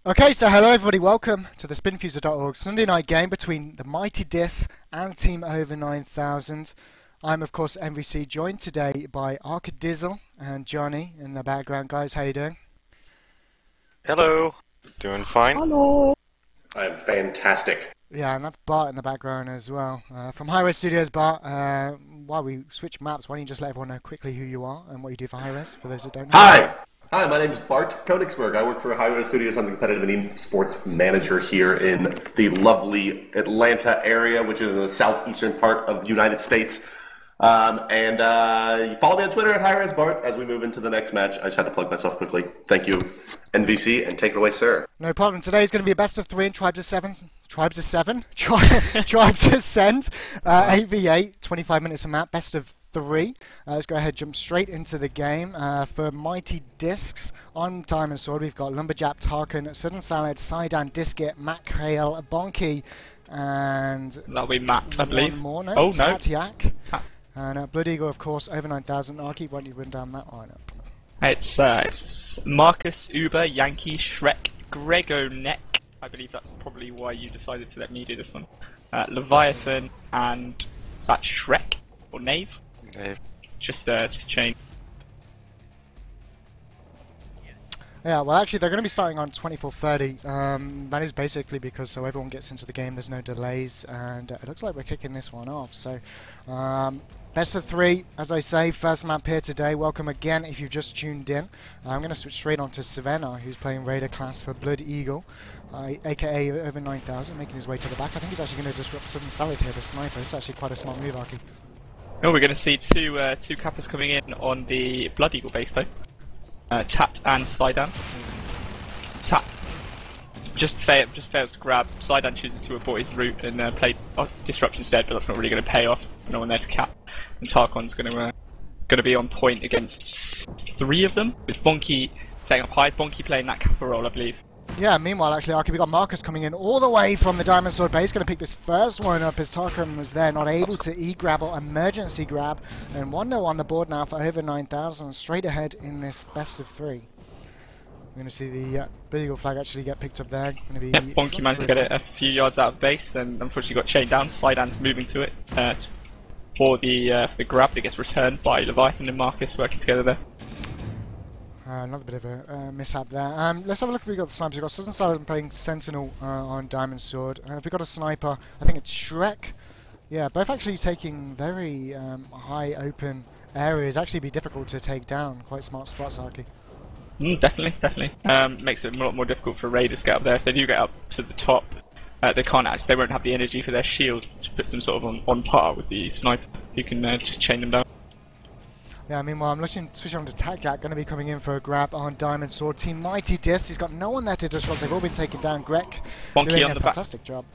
Okay, so hello everybody, welcome to the Spinfusor.org Sunday night game between the Mighty Dis and Team Over 9000. I'm of course MVC, joined today by Arcy and Jonni in the background. Guys, how you doing? Hello. Doing fine. Hello. I'm fantastic. Yeah, and that's Bart in the background as well. From HiRez Studios, Bart, while we switch maps, why don't you just let everyone know quickly who you are and what you do for HiRez, for those that don't know? Hi, my name is Bart Koenigsberg. I work for HiRez Studios. I'm the competitive and esports manager here in the lovely Atlanta area, which is in the southeastern part of the United States. You follow me on Twitter at HiRezBart as we move into the next match. I just had to plug myself quickly. Thank you, NVC, and take it away, sir. No problem. Today's going to be a best of 3 in Tribes of 7. Tribes of 7? Tribes Ascend. 8v8, 25 minutes a map, best of 3. Let's go ahead, jump straight into the game. For Mighty Discs on Diamond Sword, we've got Lumberjack, Tarkin, Sudden Salad, Sidan, Disket, Matt Kale, Bonky, and that'll be Matt, I believe. One more, no? Oh, no. Tatiak. And Blood Eagle, of course, over 9000. Arcy, why don't you run down that lineup? It's Marcus, Uber, Yankee, Shrek, Grego Neck. I believe that's probably why you decided to let me do this one. Leviathan, and is that Shrek or Knave? Knave. Just change. Yeah, well actually they're going to be starting on 24:30. That is basically because so everyone gets into the game, there's no delays, and it looks like we're kicking this one off. So best of 3, as I say, first map here today. Welcome again if you've just tuned in. I'm going to switch straight on to Savannah, who's playing Raider class for Blood Eagle, aka over 9000, making his way to the back. I think he's actually going to disrupt Sudden Salad here, the sniper. It's actually quite a smart move, Arcy. Oh, we're going to see two Kappas coming in on the Blood Eagle base though. Tat and Sidan. Tat just fails to grab. Sidan chooses to abort his route and play disrupt instead, but that's not really going to pay off. No one there to cap. And Tarkon's going to be on point against 3 of them, with Bonky setting up high. Bonky playing that Kappa role, I believe. Yeah, meanwhile, actually, Arcy, we got Marcus coming in all the way from the Diamond Sword base. Going to pick this first one up as Tarkon was there, not able to E-grab or emergency grab. And 1-0 on the board now for over 9000, straight ahead in this best of 3. We're going to see the Blood Eagle flag actually get picked up there. Going to be Bonky managed to get it a few yards out of base, and unfortunately got chained down. Sidan's moving to it for the grab that gets returned by Leviathan and Marcus working together there. Another bit of a mishap there. Let's have a look if we've got the snipers. We've got Sudden Salad playing Sentinel on Diamond Sword. We've got a sniper, I think it's Shrek. Yeah, both actually taking very high open areas. Actually be difficult to take down. Quite smart spots, Arcy. Definitely. Makes it a lot more difficult for Raiders to get up there. If they do get up to the top, they won't have the energy for their shield, which puts them sort of on par with the sniper, who can just chain them down. Yeah, meanwhile, I'm looking to switch on to Tacjack, going to be coming in for a grab on Diamond Sword. Team Mighty Dis, he's got no one there to disrupt. They've all been taken down. Greg doing on a the fantastic job.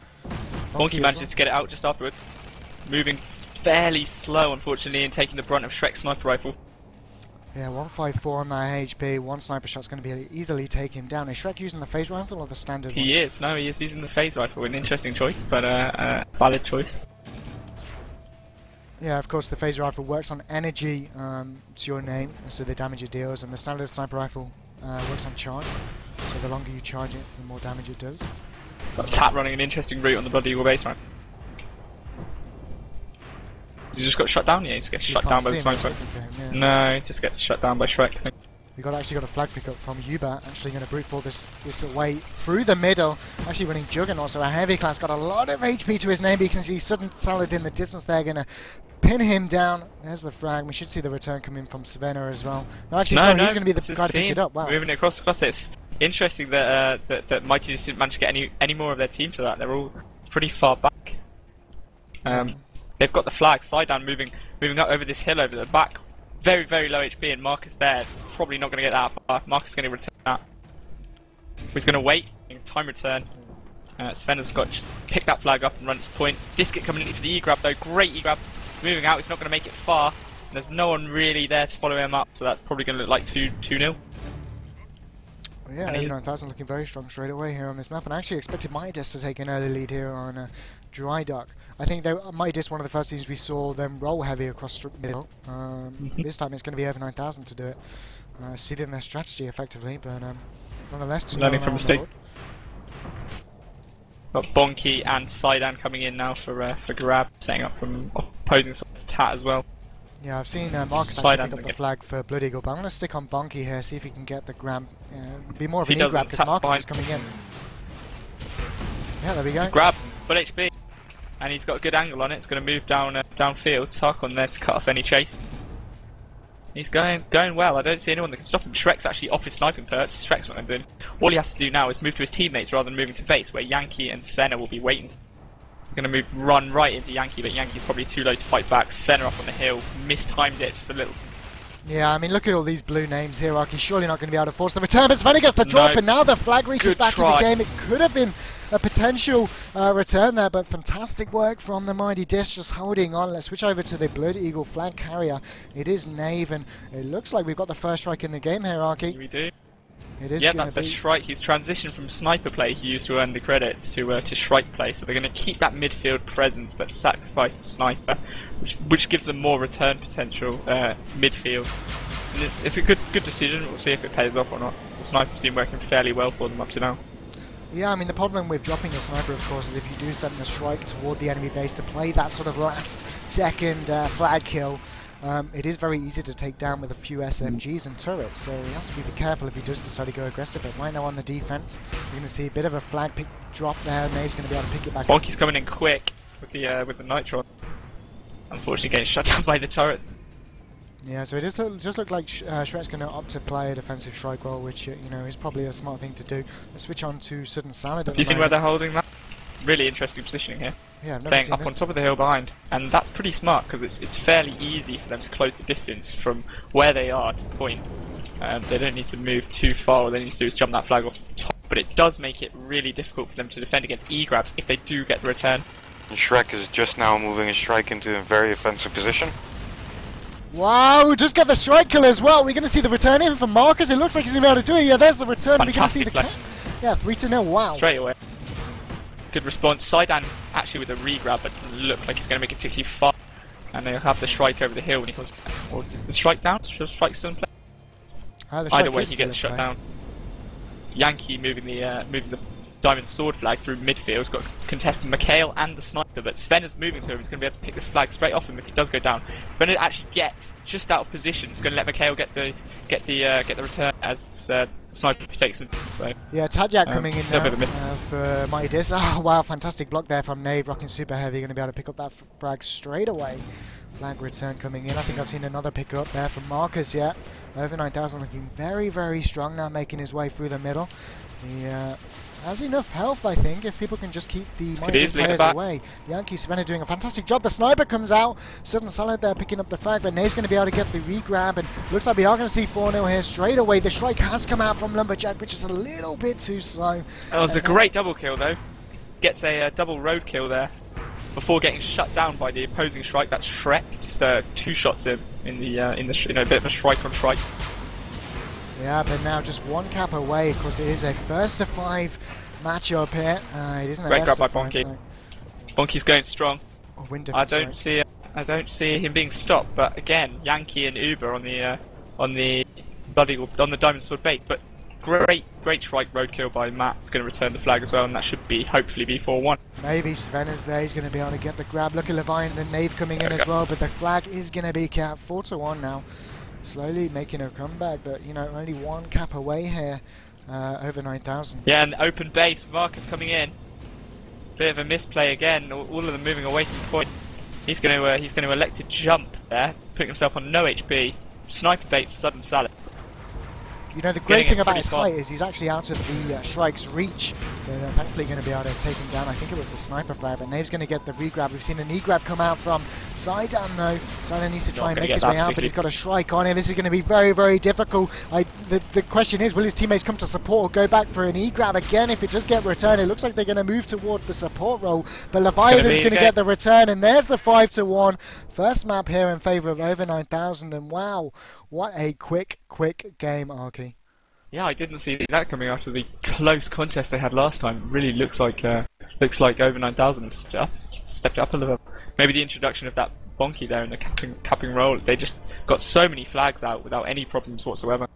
Bonky manages to get it out just afterwards. Moving fairly slow, unfortunately, and taking the brunt of Shrek's sniper rifle. Yeah, 154 on that HP. One sniper shot's going to be easily taken down. Is Shrek using the phase rifle or the standard one? He is using the phase rifle. An interesting choice, but a valid choice. Yeah, of course, the phaser rifle works on energy to your name, so the damage it deals, and the standard sniper rifle works on charge. So the longer you charge it, the more damage it does. Got Tat running an interesting route on the Blood Eagle base, right? He just got shut down? Yeah, he just gets shut down by the sniper. Yeah. No, he just gets shut down by Shrek, I think. We actually got a flag pickup from Uber, actually going to brute force this away through the middle. Actually running Juggernaut, so a heavy class, got a lot of HP to his name, but you can see Sudden Salad in the distance there, going to pin him down. There's the frag. We should see the return coming from Savannah as well. No, actually, he's going to be the guy to pick it up. Wow. Moving it across it. It's interesting that that Mighty just didn't manage to get any more of their team to that. They're all pretty far back. They've got the flag. Sidan moving up over this hill over the back. Very, very low HP, and Marcus there, probably not going to get that far. Marcus is going to return that. He's going to wait, time return. Sven's got to pick that flag up and run its point. Disket coming in for the E-grab though, great E-grab. Moving out, he's not going to make it far. And there's no one really there to follow him up, so that's probably going to look like 2-0. Well, yeah, 89,000 looking very strong straight away here on this map, and I actually expected Midas to take an early lead here on Dry Duck. I think Midas, one of the first teams we saw them roll heavy across middle. This time it's going to be over 9,000 to do it. Seeding their strategy effectively, but nonetheless, learning from mistake. Got Bonky and Sidan coming in now for grab, setting up from opposing side's Tat as well. Yeah, I've seen Marcus Side actually pick up and the get- flag for Blood Eagle, but I'm going to stick on Bonky here, see if he can get the grab. Be more of If an he E-grab doesn't, because Tat's Marcus is fine. coming in. Yeah, there we go. Grab, full HP, and he's got a good angle on it. It's going to move down downfield. Tark on there to cut off any chase. He's going well. I don't see anyone that can stop him. Shrek's actually off his sniping perch. Shrek's what I'm doing. All he has to do now is move to his teammates rather than moving to base, where Yankee and Svenna will be waiting. He's going to run right into Yankee, but Yankee's probably too low to fight back. Svenna up on the hill, mistimed it just a little. Yeah, I mean, look at all these blue names here, Arky. Surely not going to be able to force the return, but Svenna gets the drop, No. and now the flag reaches Good back in try. the game. It could have been a potential return there, but fantastic work from the Mighty Dish, just holding on. Let's switch over to the Blood Eagle flag carrier. It is Knave, and it looks like we've got the first strike in the game here, Arky. We do. It is Yeah, going that's to a be... Shrike. He's transitioned from sniper play he used to earn the credits to Shrike play, so they're going to keep that midfield presence but sacrifice the sniper, which gives them more return potential midfield. So it's a good decision. We'll see if it pays off or not. The sniper's been working fairly well for them up to now. Yeah, I mean, the problem with dropping your sniper, of course, is if you do send the strike toward the enemy base to play that sort of last second flag kill, it is very easy to take down with a few SMGs and turrets, so he has to be careful if he does decide to go aggressive. But right now on the defense, you're going to see a bit of a flag pick drop there. Nave's going to be able to pick it back up. Bonky's coming in quick with the Nitron. Unfortunately, getting shut down by the turret. Yeah, so it just looked like Shrek's going to opt to play a defensive strike well, which you know is probably a smart thing to do. Let's switch on to Sudden Salad. Have you seen where they're holding that? Really interesting positioning here. Yeah, I've never Staying seen up this. on top of the hill behind, and that's pretty smart because it's fairly easy for them to close the distance from where they are to point. They don't need to move too far. All they need to do is jump that flag off the top. But it does make it really difficult for them to defend against E-grabs if they do get the return. And Shrek is just now moving his strike into a very offensive position. Wow, just got the strike kill as well. We're going to see the return in from Marcus. It looks like he's going to be able to do it. Yeah, there's the return. We're going to see the Fantastic yeah, 3-0. Wow. Straight away. Good response. Sidan actually with a re-grab, but doesn't look like he's going to make it particularly far. And they'll have the strike over the hill when he comes back. Or is the strike down? Should the strike still in play? The strike Either way, is he still gets in shut play. down. Yankee moving the diamond sword flag through midfield. He's got contested McHale and the sniper, but Sven is moving to him. He's going to be able to pick this flag straight off him if he does go down. Sven actually gets just out of position. He's going to let McHale get the return as the sniper takes him. So Yeah, Tadjak coming in little bit of a miss. now for Mighty Dis. Oh, wow, fantastic block there from Nave, rocking super heavy. Going to be able to pick up that frag straight away. Flag return coming in. I think I've seen another pick up there from Marcus, yeah. Over 9,000 looking very, very strong now, making his way through the middle. He has enough health, I think, if people can just keep the Mighty Dis players away. Yankee Svenna doing a fantastic job. The sniper comes out. Sudden Salad there picking up the frag, but Nave's going to be able to get the re-grab, and looks like we are going to see 4-0 here straight away. The strike has come out from Lumberjack, which is a little bit too slow. That was a great double kill though. Gets a double road kill there before getting shut down by the opposing strike. That's Shrek. Just 2 shots in a bit of a strike on strike. Yeah, but now just 1 cap away, because it is a first to 5 matchup here. It isn't a Great best grab of by 5. Bonky. So. Bonky's going strong. Oh, wind I difference, don't see him being stopped. But again, Yankee and Uber on the diamond sword bait. But great strike roadkill by Matt. It's going to return the flag as well, and that should hopefully be 4-1. Maybe Sven is there. He's going to be able to get the grab. Look at Levine, the Knave coming in as well, but the flag is going to be capped 4-1 now. Slowly making a comeback, but you know, only 1 cap away here, over 9,000. Yeah, and open base. Marcus coming in. Bit of a misplay again. All of them moving away from point. He's going to elect to jump there, putting himself on no HP. Sniper bait for Sudden Salad. You know, the great Getting thing it about pretty his far. height is he's actually out of the Shrike's reach. They're thankfully going to be able to take him down. I think it was the sniper frag, but Nave's going to get the re-grab. We've seen an E-grab come out from Sidan though. Sidan needs to try Not and gonna make get his that way out, but particularly. he's got a Shrike on him. This is going to be very, very difficult. The question is, will his teammates come to support or go back for an E-grab again? If it does get returned, it looks like they're going to move toward the support role, but Leviathan's going to get the return, and there's the 5-1. First map here in favour of over 9,000, and wow, what a quick game, Arky. Yeah, I didn't see that coming after the close contest they had last time. It really looks like over 9,000 have stepped up a little. Maybe the introduction of that Bonky there in the capping role. They just got so many flags out without any problems whatsoever.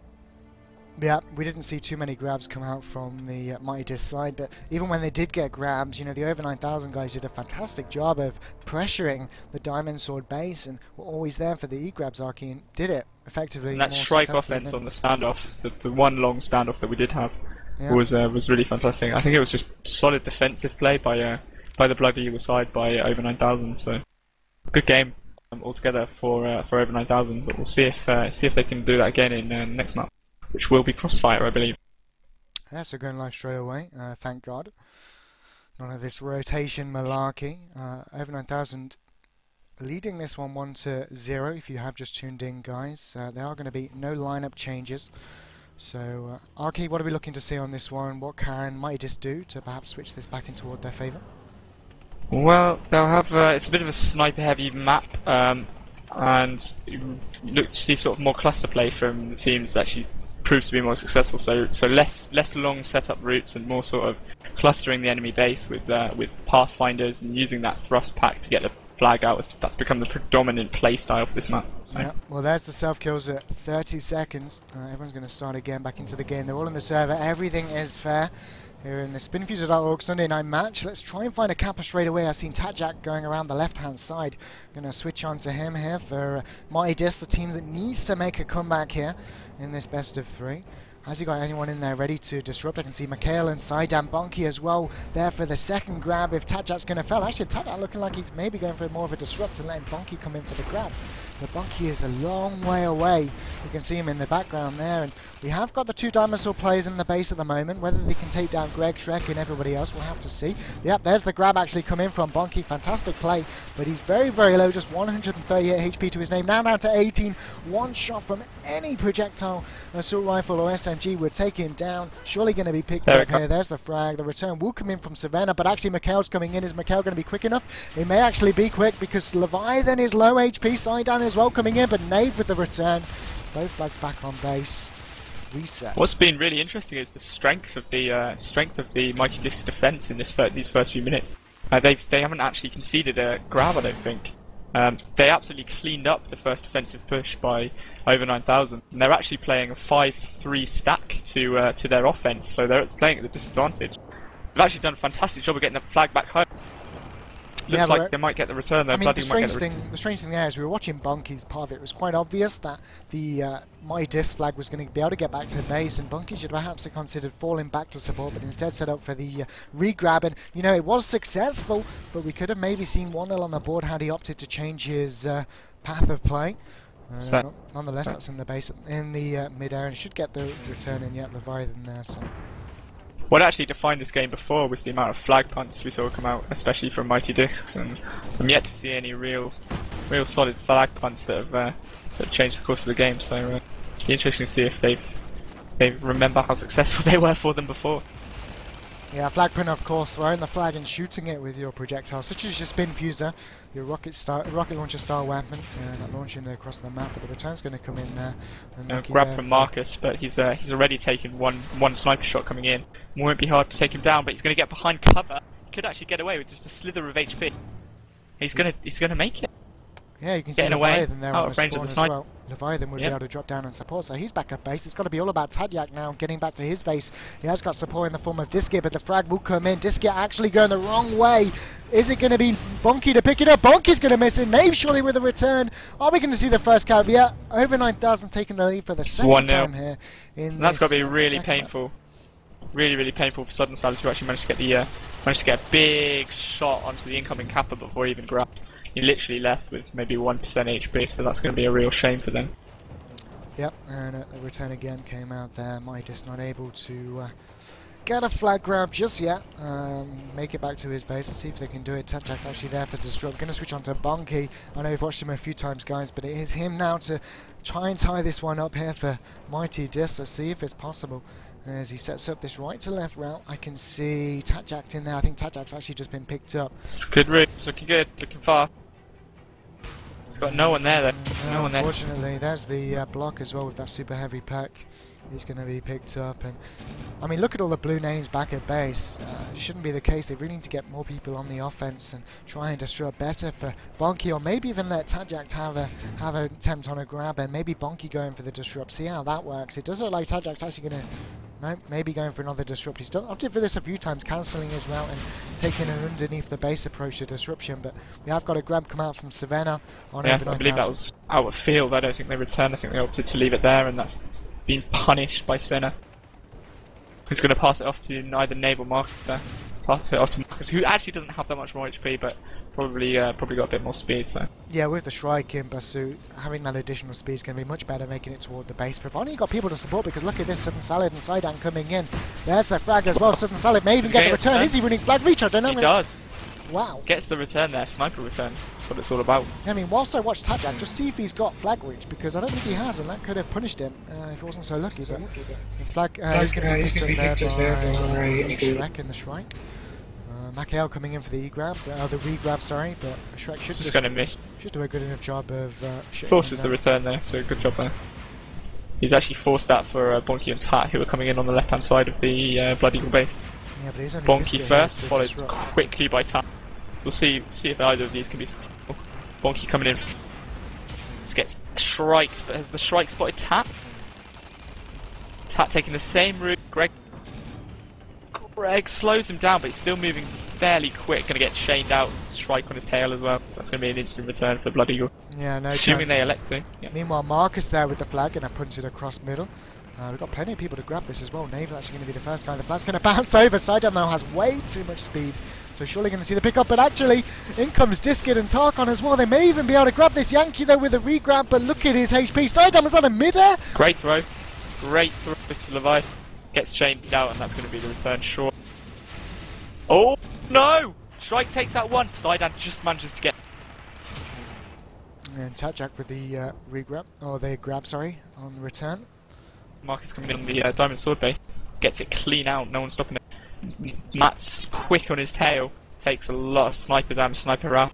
Yeah, we didn't see too many grabs come out from the Mighty Disc side, but even when they did get grabs, you know, the over 9000 guys did a fantastic job of pressuring the Diamond Sword base and were always there for the E-grabs. Arcy and did it effectively. And that more strike successfully offense than- on the standoff, the one long standoff that we did have, Yeah. was really fantastic. I think it was just solid defensive play by the Bloody Eagle side by over 9000. So good game altogether for over 9000. But we'll see if they can do that again in next month, which will be Crossfire, I believe. Yeah, so going live straight away, thank God. None of this rotation malarkey. Over 9000 leading this one 1-0 if you have just tuned in, guys. There are going to be no lineup changes. So, Arcy, what are we looking to see on this one? What can Mighty Disc do to perhaps switch this back in toward their favour? Well, they'll have it's a bit of a sniper-heavy map, and you look to see sort of more cluster play from the teams that actually proves to be more successful. So less long setup routes and more sort of clustering the enemy base with pathfinders and using that thrust pack to get the flag out. That's become the predominant play style for this map. So. Yeah, well, there's the self kills at 30 seconds. Everyone's going to start again back into the game. They're all in the server. Everything is fair here in the Spinfusor.org Sunday night match. Let's try and find a capper straight away. I've seen Tatjak going around the left-hand side. Going to switch on to him here for Mighty Disc, the team that needs to make a comeback here in this best of 3. Has he got anyone in there ready to disrupt? I can see Mikhail and Sidam Bonky as well there for the second grab if Tatjak's going to fail. Actually, Tatjak looking like he's maybe going for more of a disrupt and letting Bonky come in for the grab. But Bonky is a long way away. You can see him in the background there. And we have got the 2 Diamond Sword players in the base at the moment. Whether they can take down Greg, Shrek and everybody else, we'll have to see. Yep, there's the grab actually come in from Bonky. Fantastic play. But he's very, very low. Just 138 HP to his name. Now down to 18. One shot from any projectile assault rifle or SMG would take him down. Surely going to be picked up here. There's the frag. The return will come in from Savannah. But actually Mikhail's coming in. Is Mikhail going to be quick enough? It may actually be quick because Leviathan is low HP. Sidon as well coming in. But Nave with the return. Both flags back on base. Reset. What's been really interesting is the strength of the Mighty Disc defense in these first few minutes. They haven't actually conceded a grab, I don't think. They absolutely cleaned up the first defensive push by over 9000. And they're actually playing a 5-3 stack to their offense, so they're playing at the disadvantage. They've actually done a fantastic job of getting the flag back home. Looks like they might get the return. I mean, the strange thing there is we were watching Bunky's part of it. It was quite obvious that the Mighty Disc flag was going to be able to get back to the base, and Bunky should perhaps have considered falling back to support, but instead set up for the re-grab. And, you know, it was successful, but we could have maybe seen 1-0 on the board had he opted to change his path of play. Nonetheless, that's in the base, in the mid-air, and should get the return in yet Leviathan there. So. What actually defined this game before was the amount of flag punts we saw come out, especially from Mighty Discs, and I'm yet to see any real solid flag punts that have changed the course of the game. So it'll be interesting to see if they remember how successful they were for them before. Yeah, flag punter, of course, throwing the flag and shooting it with your projectile, such as your Spinfusor, your rocket launcher style weapon, and launching it across the map. But the return's going to come in there. Grab from Marcus, but he's already taken one sniper shot coming in. It won't be hard to take him down, but he's going to get behind cover. He could actually get away with just a slither of HP. He's gonna make it. Yeah, you can see Leviathan there on the spawn as well. Leviathan would be able to drop down and support, so he's back at base. It's got to be all about Tatjak now, getting back to his base. He has got support in the form of Diskit, but the frag will come in. Diskit actually going the wrong way. Is it going to be Bonky to pick it up? Bonky's going to miss it. Nave surely with a return. Are we going to see the first cap? Yeah, over 9000 taking the lead for the second time here. That's got to be really painful. Really painful for Sudden Salad to actually manage to get a big shot onto the incoming capper before he even grabbed. He literally left with maybe 1% HP, so that's going to be a real shame for them. Yep, and the return again came out there. Mighty Disc not able to get a flag grab just yet. Make it back to his base. Let's see if they can do it. Tatjak actually there for disrupt. Going to switch on to Bonky. I know we've watched him a few times, guys, but it is him now to try and tie this one up here for Mighty Disc. Let's see if it's possible. As he sets up this right to left route, I can see Tatjak in there. I think Tatjak's actually just been picked up. It's good route. It's looking good. Looking far. It's got no one there though. No one there. Unfortunately, there's the block as well with that super heavy pack. He's going to be picked up, and I mean, look at all the blue names back at base. It shouldn't be the case. They really need to get more people on the offense and try and disrupt better for Bonky, or maybe even let Tajak have an attempt on a grab, and maybe Bonky going for the disrupt. See how that works. It does look like Tajak's actually going to. No, maybe going for another disrupt. He's opted for this a few times, cancelling his route and taking an underneath the base approach to disruption. But we have got a grab come out from Savannah on over 9,000. I believe that was out of field. I don't think they returned. I think they opted to leave it there, and that's been punished by Savannah. Who's going to pass it off to either Nave or Marcus there. Pass it off to Marcus, who actually doesn't have that much more HP, but probably got a bit more speed. So yeah, with the Shrike in Basu, having that additional speed is going to be much better, making it toward the base. Providing you've got people to support, because look at this, Southern Salad and Sidan coming in. There's the frag as well. Southern Salad may even get the return. Is he running flag reach? I don't know. He does. Wow. Gets the return there, sniper return. That's what it's all about. I mean, whilst I watch Tajak, just see if he's got flag reach, because I don't think he has, and that could have punished him if he wasn't so lucky. But flag, he's going to be picked up there by Shrek and the Shrike. Makael coming in for the E-grab, the re-grab, sorry, but Shrek should just going to miss. Should do a good enough job of forces the return there, so good job there. He's actually forced that for Bonky and Tat, who are coming in on the left-hand side of the Blood Eagle base. Yeah, but he's only Bonky first, followed quickly by Tat. We'll see if either of these can be successful. Bonky coming in, just gets shriked, but has the Shrike spotted Tat? Tat taking the same route. Greg slows him down, but he's still moving fairly quick. Going to get chained out, Shrike on his tail as well. So that's going to be an instant return for Blood Eagle. Yeah, no assuming chance. They elect to. Yeah. Meanwhile, Marcus there with the flag, and I punted across middle. We've got plenty of people to grab this as well. Navel actually going to be the first guy. The flag's going to bounce over. Sidam now has way too much speed, so surely going to see the pickup. But actually, in comes Diskit and Tarkon as well. They may even be able to grab this Yankee though with a re-grab, but look at his HP. Sidam, is that a mid-air? Great throw to Levi. Gets chained out, and that's going to be the return short. Oh no! Shrike takes that one. Sidan just manages to get. And Tajak with the re-grab, or the grab, sorry, on the return. Marcus coming in on the Diamond Sword base. Gets it clean out, no one's stopping it. Matt's quick on his tail. Takes a lot of sniper damage, sniper harass.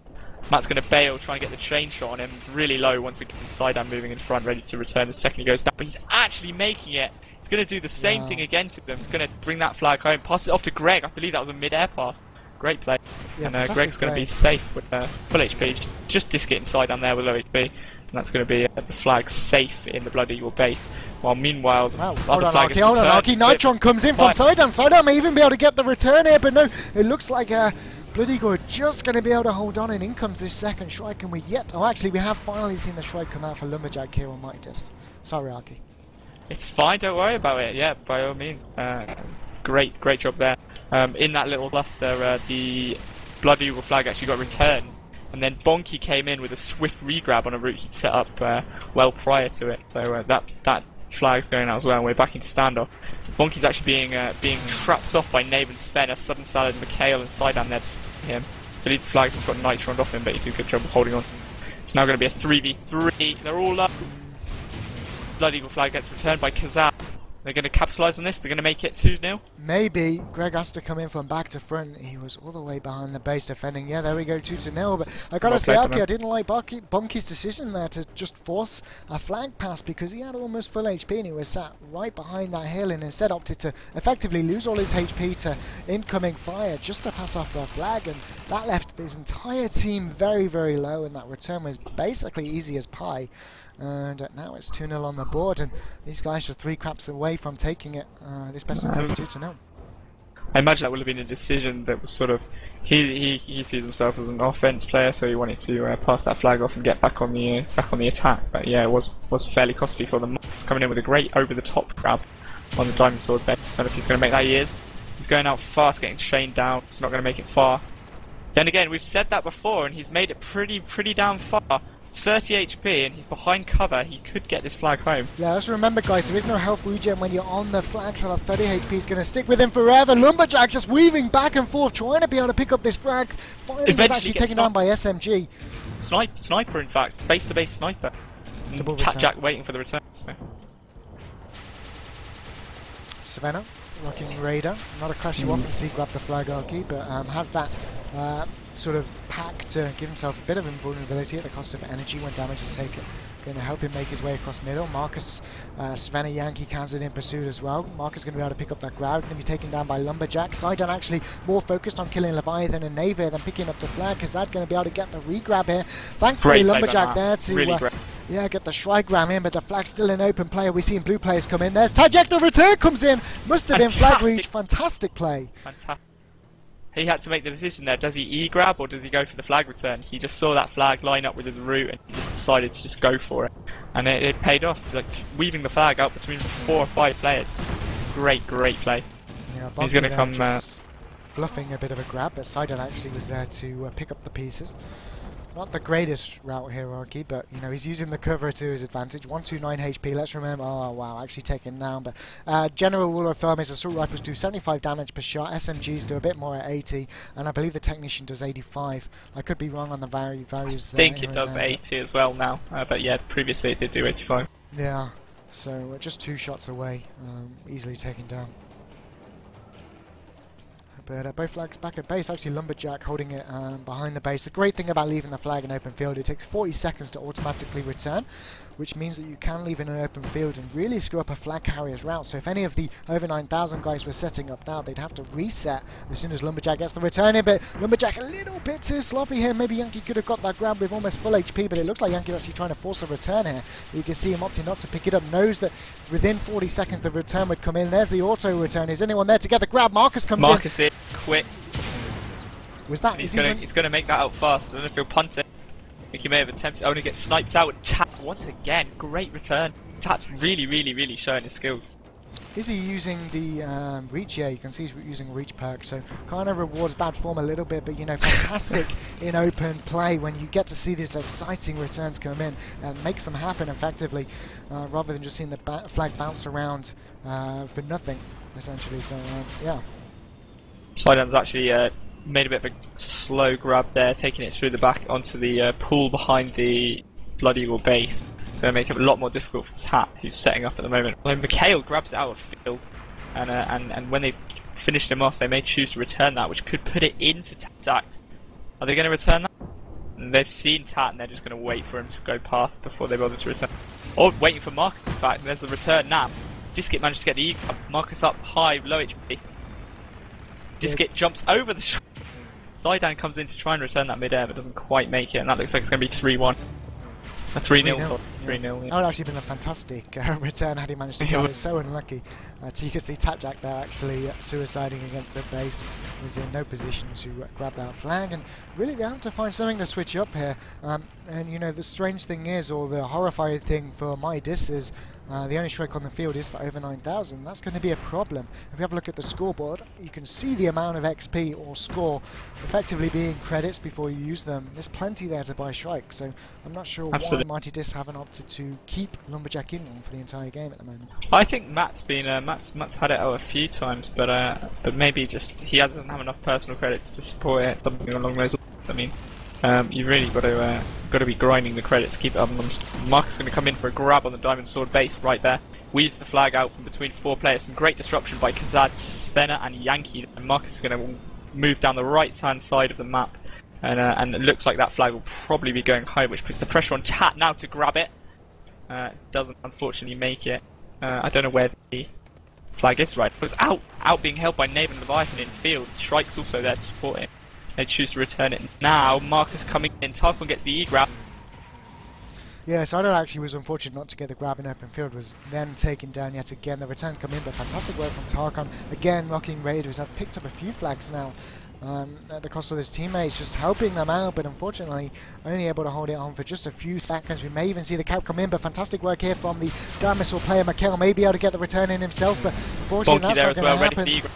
Matt's going to bail, trying to get the chain shot on him. Really low once again. Sidan moving in front, ready to return the second he goes down. But he's actually making it. He's going to do the same thing again to them. He's going to bring that flag home. Pass it off to Greg. I believe that was a mid-air pass. Great play. Yeah, and Greg's going to be safe with full HP. Just Diskit inside down there with low HP. And that's going to be the flag safe in the Blood Eagle base. While meanwhile, the hold on, Arky. Nitron comes in from Sidan. Sidan may even be able to get the return here, but no, it looks like Blood Eagle are just going to be able to hold on, and in comes this second Shrike, and we have finally seen the Shrike come out for Lumberjack here on Midas. Sorry, Arky. It's fine, don't worry about it, yeah, by all means. Great job there. In that little cluster, the Blood Eagle flag actually got returned, and then Bonky came in with a swift re-grab on a route he'd set up well prior to it, so that flag's going out as well, and we're back into standoff. Bonky's actually being trapped off by Nave and Sven, Southern Salad, Mikhail and Sidan there to him. I believe the flag just got nitroned off him, but he did a good job of holding on. It's now going to be a 3v3, they're all up. Blood Eagle flag gets returned by Kazan. They're going to capitalise on this, they're going to make it 2-0. Maybe. Greg has to come in from back to front. He was all the way behind the base defending. Yeah, there we go, 2-0. But I got to say, Arky, I didn't like Bonky's decision there to just force a flag pass, because he had almost full HP and he was sat right behind that hill, and instead opted to effectively lose all his HP to incoming fire just to pass off the flag, and that left his entire team very, very low, and that return was basically easy as pie. And now it's 2-0 on the board, and these guys are 3 craps away from taking it, this best of 3 2-0. I imagine that would have been a decision that was sort of, he sees himself as an offense player, so he wanted to pass that flag off and get back on the attack. But yeah, it was fairly costly for them. He's coming in with a great over-the-top grab on the Diamond Sword base. I don't know if he's going to make that. He is. He's going out fast, getting chained down. He's not going to make it far. Then again, we've said that before, and he's made it pretty down far. 30 HP, and he's behind cover. He could get this flag home. Yeah, let's remember, guys, there is no health regen when you're on the flag, so that 30 HP is going to stick with him forever. Lumberjack just weaving back and forth, trying to be able to pick up this flag. Finally, he's actually taken down by SMG. Sniper, in fact. Base-to-base sniper. Jack waiting for the return. So. Savannah, rocking Raider. Not a crash you often see grab the flag, Arky, but has that sort of pack to give himself a bit of invulnerability at the cost of energy when damage is taken. going to help him make his way across middle. Marcus, Svenna, Yankee, Kansas in pursuit as well. Marcus going to be able to pick up that grab. Going to be taken down by Lumberjack. Sidon actually more focused on killing Leviathan and Navir than picking up the flag. Kazad going to be able to get the re-grab here. Thankfully, Lumberjack there to really get the Shrikegram in, but the flag's still in open play. We're seeing blue players come in. There's Tajek, the return comes in. Must have been flag reach. Fantastic play. Fantastic. He had to make the decision there. Does he E-grab or does he go for the flag return? He just saw that flag line up with his route and he just decided to just go for it. And it paid off, like weaving the flag out between 4 or 5 players. Great play. Yeah, he's going to come... fluffing a bit of a grab, but Sidon actually was there to pick up the pieces. Not the greatest route hierarchy, but you know he's using the cover to his advantage. 129 HP. Let's remember. Oh wow, actually taken down. But general rule of thumb is assault rifles do 75 damage per shot. SMGs do a bit more at 80, and I believe the technician does 85. I could be wrong on the values. I think it does 80 as well now, but yeah, previously it did do 85. Yeah. So just 2 shots away, easily taken down. But both flags back at base. Actually, Lumberjack holding it behind the base. The great thing about leaving the flag in open field, it takes 40 seconds to automatically return, which means that you can leave in an open field and really screw up a flag carrier's route. So if any of the over 9,000 guys were setting up now, they'd have to reset as soon as Lumberjack gets the return in. But Lumberjack a little bit too sloppy here. Maybe Yankee could have got that grab with almost full HP, but it looks like Yankee's actually trying to force a return here. You can see him opting not to pick it up. Knows that within 40 seconds the return would come in. There's the auto return. Is anyone there to get the grab? Marcus comes in. Marcus is quick. Was that? He's going to make that out fast. I don't know if he'll punt it. I think he may have attempted. Only gets sniped out. Tat once again. Great return. Tat's really showing his skills. Is he using the reach? Yeah, you can see he's using reach perk, so kind of rewards bad form a little bit, but you know, fantastic in open play when you get to see these exciting returns come in and makes them happen effectively, rather than just seeing the flag bounce around for nothing, essentially. So yeah. Sidon's actually made a bit of a slow grab there, taking it through the back onto the pool behind the Blood Eagle base. Going to make it a lot more difficult for Tat, who's setting up at the moment. Well, Mikhail grabs it out of field, and when they finished him off, they may choose to return that, which could put it into Tat's act. Are they going to return that? And they've seen Tat, and they're just going to wait for him to go past before they bother to return. Or waiting for Marcus, in fact, and there's the return now. Diskit managed to get the E. Marcus up high, low HP. Diskit jumps over the shot. Sidon comes in to try and return that mid-air, but doesn't quite make it, and that looks like it's going to be 3-1. 3-0, sorry. 3-0, yeah. That would actually been a fantastic return had he managed to grab it. So unlucky. So you can see Tapjack there actually suiciding against the base. Was in no position to grab that flag, and really they have to find something to switch up here. And you know, the strange thing is, or the horrifying thing for my dis is, the only strike on the field is for over 9,000. That's going to be a problem. If you have a look at the scoreboard, you can see the amount of XP or score effectively being credits before you use them. There's plenty there to buy strike, so I'm not sure why Mighty Dis haven't opted to keep Lumberjack in for the entire game at the moment. I think Matt's been Matt's had it out a few times, but maybe just he doesn't have enough personal credits to support it. Something along those lines. I mean. You've really got to be grinding the credits to keep it up. Marcus is going to come in for a grab on the Diamond Sword base right there. Weeds the flag out from between 4 players. Some great disruption by Kazad, Spenner and Yankee. And Marcus is going to move down the right hand side of the map. And it looks like that flag will probably be going home, which puts the pressure on Tat now to grab it. Doesn't unfortunately make it. I don't know where the flag is right. It was out being held by Naven and Leviathan in field. Shrike's also there to support it. They choose to return it now. Marcus coming in. Tarkon gets the E-grab. Yeah, so I don't actually was unfortunate not to get the grab in open field, was then taken down yet again. The return come in, but fantastic work from Tarkon. Again, rocking Raiders have picked up a few flags now at the cost of his teammates, just helping them out, but unfortunately only able to hold it on for just a few seconds. We may even see the cap come in, but fantastic work here from the Dinosaur player. Mikhail may be able to get the return in himself, but unfortunately that's not going to happen.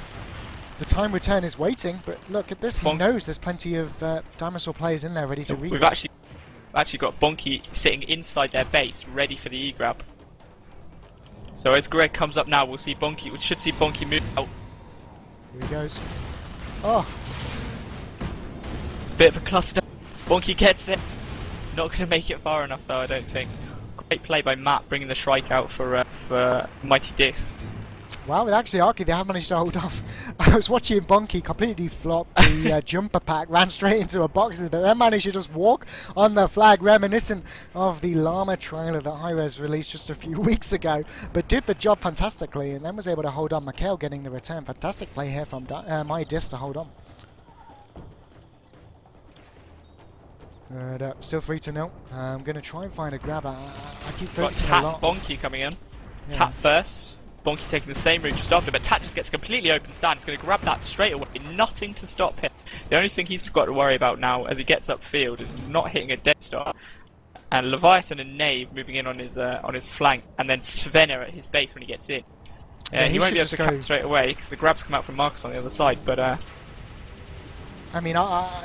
The time return is waiting, but look at this, he knows there's plenty of Dinosaur players in there ready to re-grab. We've actually got Bonky sitting inside their base, ready for the E-grab. So as Greg comes up now, we should see Bonky move out. Here he goes. Oh! It's a bit of a cluster. Bonky gets it. Not going to make it far enough though, I don't think. Great play by Matt, bringing the Shrike out for Mighty Dis. Well, with actually Arcy, they have managed to hold off. I was watching Bonky completely flop the jumper pack, ran straight into a box, but then managed to just walk on the flag, reminiscent of the Llama trailer that HiRez released just a few weeks ago, but did the job fantastically and then was able to hold on. Mikhail getting the return. Fantastic play here from MyDis to hold on. Still 3-0. I'm going to try and find a grab. I keep focusing a lot. Bonky coming in. Yeah. Tap first. Bonky taking the same route just after, but Tat just gets a completely open stand. He's going to grab that straight away. Nothing to stop him. The only thing he's got to worry about now as he gets upfield is not hitting a dead start. And Leviathan and Knave moving in on his flank, and then Svenna at his base when he gets in. Yeah, he won't be able to cap straight away because the grabs come out from Marcus on the other side, but I mean,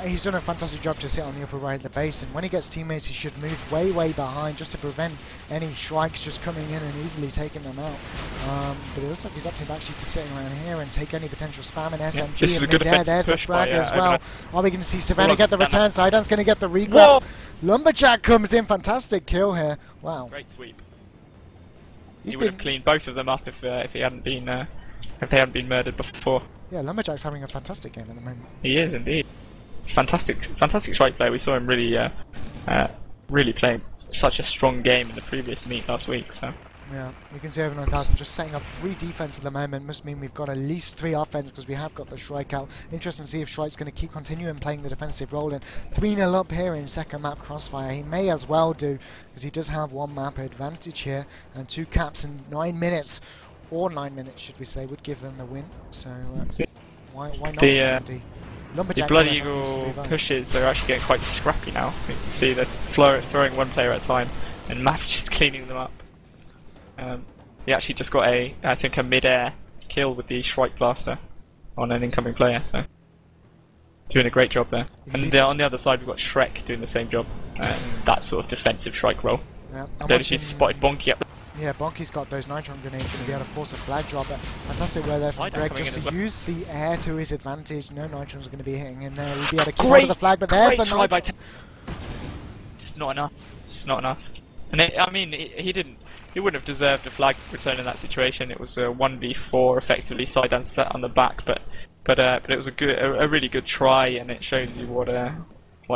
he's done a fantastic job to sit on the upper right of the base, and when he gets teammates, he should move way, way behind just to prevent any Shrikes just coming in and easily taking them out. But it looks like he's opting actually to sit around here and take any potential spam and SMG. This is a good there's the frag as well. Are we going to see Savannah get the return? Sidan's going to get the regrab. Whoa! Lumberjack comes in, fantastic kill here. Wow. Great sweep. He would have cleaned both of them up if they hadn't been murdered before. Yeah, Lumberjack's having a fantastic game at the moment. He is indeed. Fantastic strike player. We saw him really playing such a strong game in the previous meet last week. So. Yeah, you can see over 9,000 just setting up 3 defense at the moment. Must mean we've got at least 3 offense because we have got the Shrike out. Interesting to see if Shrike's going to keep continuing playing the defensive role. And 3-0 up here in second map Crossfire. He may as well do because he does have 1 map advantage here and 2 caps in 9 minutes. Or 9 minutes, should we say, would give them the win. So why not? The Blood Eagle pushes, they're actually getting quite scrappy now. You can see they're throwing 1 player at a time, and Matt's just cleaning them up. He actually just got I think a mid-air kill with the Shrike Blaster on an incoming player, so doing a great job there. And on the other side we've got Shrek doing the same job, that sort of defensive Shrike role. Yeah, Notice he's spotted Bonky up. Yeah, Bonky's got those Nitron grenades, going to be able to force a flag drop. Fantastic way there from Greg just to use the air to his advantage. No Nitrons are going to be hitting him there. He'll be able to keep hold of the flag, but there's the Nitron. Just not enough. Just not enough. And I mean, he wouldn't have deserved a flag return in that situation. It was a 1v4 effectively, Sidan sat on the back, but it was a really good try, and it shows you what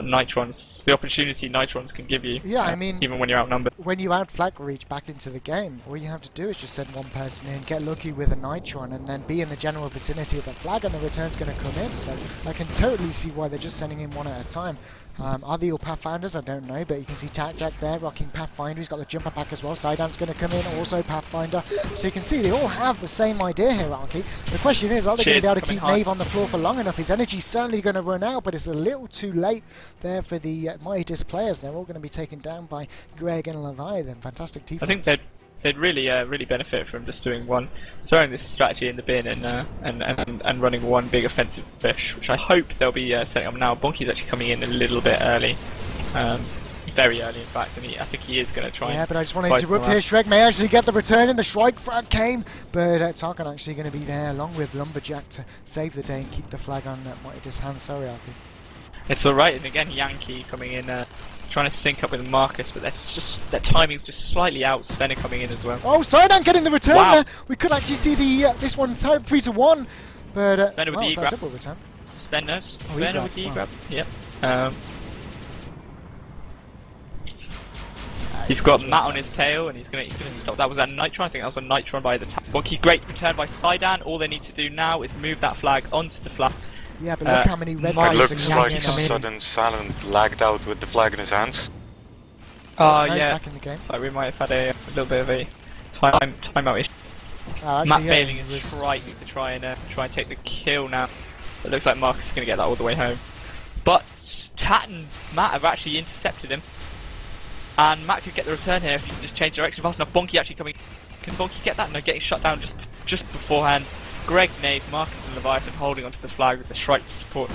Nitrons, the opportunity Nitrons can give you. Yeah, I mean, even when you're outnumbered. When you add flag reach back into the game, all you have to do is just send 1 person in, get lucky with a Nitron, and then be in the general vicinity of the flag, and the return's going to come in. So I can totally see why they're just sending in 1 at a time. Are they all Pathfinders? I don't know, but you can see Jack there rocking Pathfinder. He's got the jumper pack as well. Sidan's going to come in, also Pathfinder. So you can see they all have the same idea here, Arky. The question is, are they going to be able to keep Knave on the floor for long enough? His energy's certainly going to run out, but it's a little too late there for the MyDis players. They're all going to be taken down by Greg and Leviathan. Fantastic defense. I think they'd really benefit from just throwing this strategy in the bin and running 1 big offensive push, which I hope they'll be setting up now. Bonky's actually coming in a little bit early, very early in fact, and I think he is going to try. Yeah, but I just want to interrupt here. Shrek may actually get the return, and the Shrike frag came, but Tarkan actually going to be there along with Lumberjack to save the day and keep the flag on MyDis hand. Sorry, Arky. It's alright, and again Yankee coming in, trying to sync up with Marcus, but their timing's just slightly out. Svenna coming in as well. Oh, Sidan getting the return there. We could actually see this one 3-1, but Svenna with the E-grab. Double return. Svenna with the E-grab. Yep. He's got Matt on his tail, and he's gonna stop. That was a Nitron. I think that was a Nitron by the tap. Bonky, great return by Sidan. All they need to do now is move that flag onto the flag. Yeah, but look how many red guys it looks like Sudden Silent lagged out with the flag in his hands. Yeah. Back in the game. So we might have had a little bit of a timeout issue. Matt failing his strike to try and take the kill now. It looks like Marcus is going to get that all the way home. But Tat and Matt have actually intercepted him. And Matt could get the return here if he just change direction fast enough. Bonky actually coming. Can Bonky get that? No, getting shut down just beforehand. Greg, Nate, Marcus and Leviathan holding onto the flag with the Shrike to support.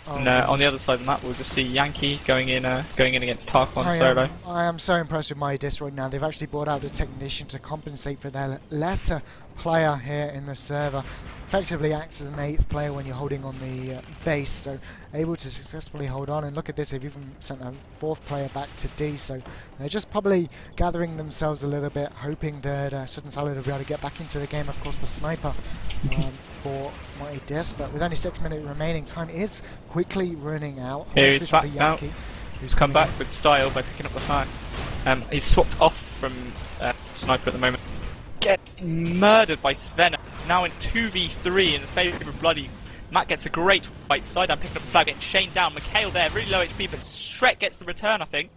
And on the other side of the map we'll just see Yankee going in against Tarkon solo. I am so impressed with MyDis right now. They've actually brought out a technician to compensate for their lesser player here in the server. It effectively acts as an 8th player when you're holding on the base, so able to successfully hold on. And look at this, they've even sent a 4th player back to D, so they're just probably gathering themselves a little bit, hoping that Sudden Salad will be able to get back into the game. Of course, the sniper for Mighty Disc, but with only 6 minutes remaining, time is quickly running out. Here he's back now. He's come back with style by picking up the flag. He's swapped off from sniper at the moment. Getting murdered by Sven. It's now in 2v3 in the favour of Bloody. Matt gets a great wipe. Sidearm picking up the flag, getting chained down. Mikhail there, really low HP, but Shrek gets the return, I think.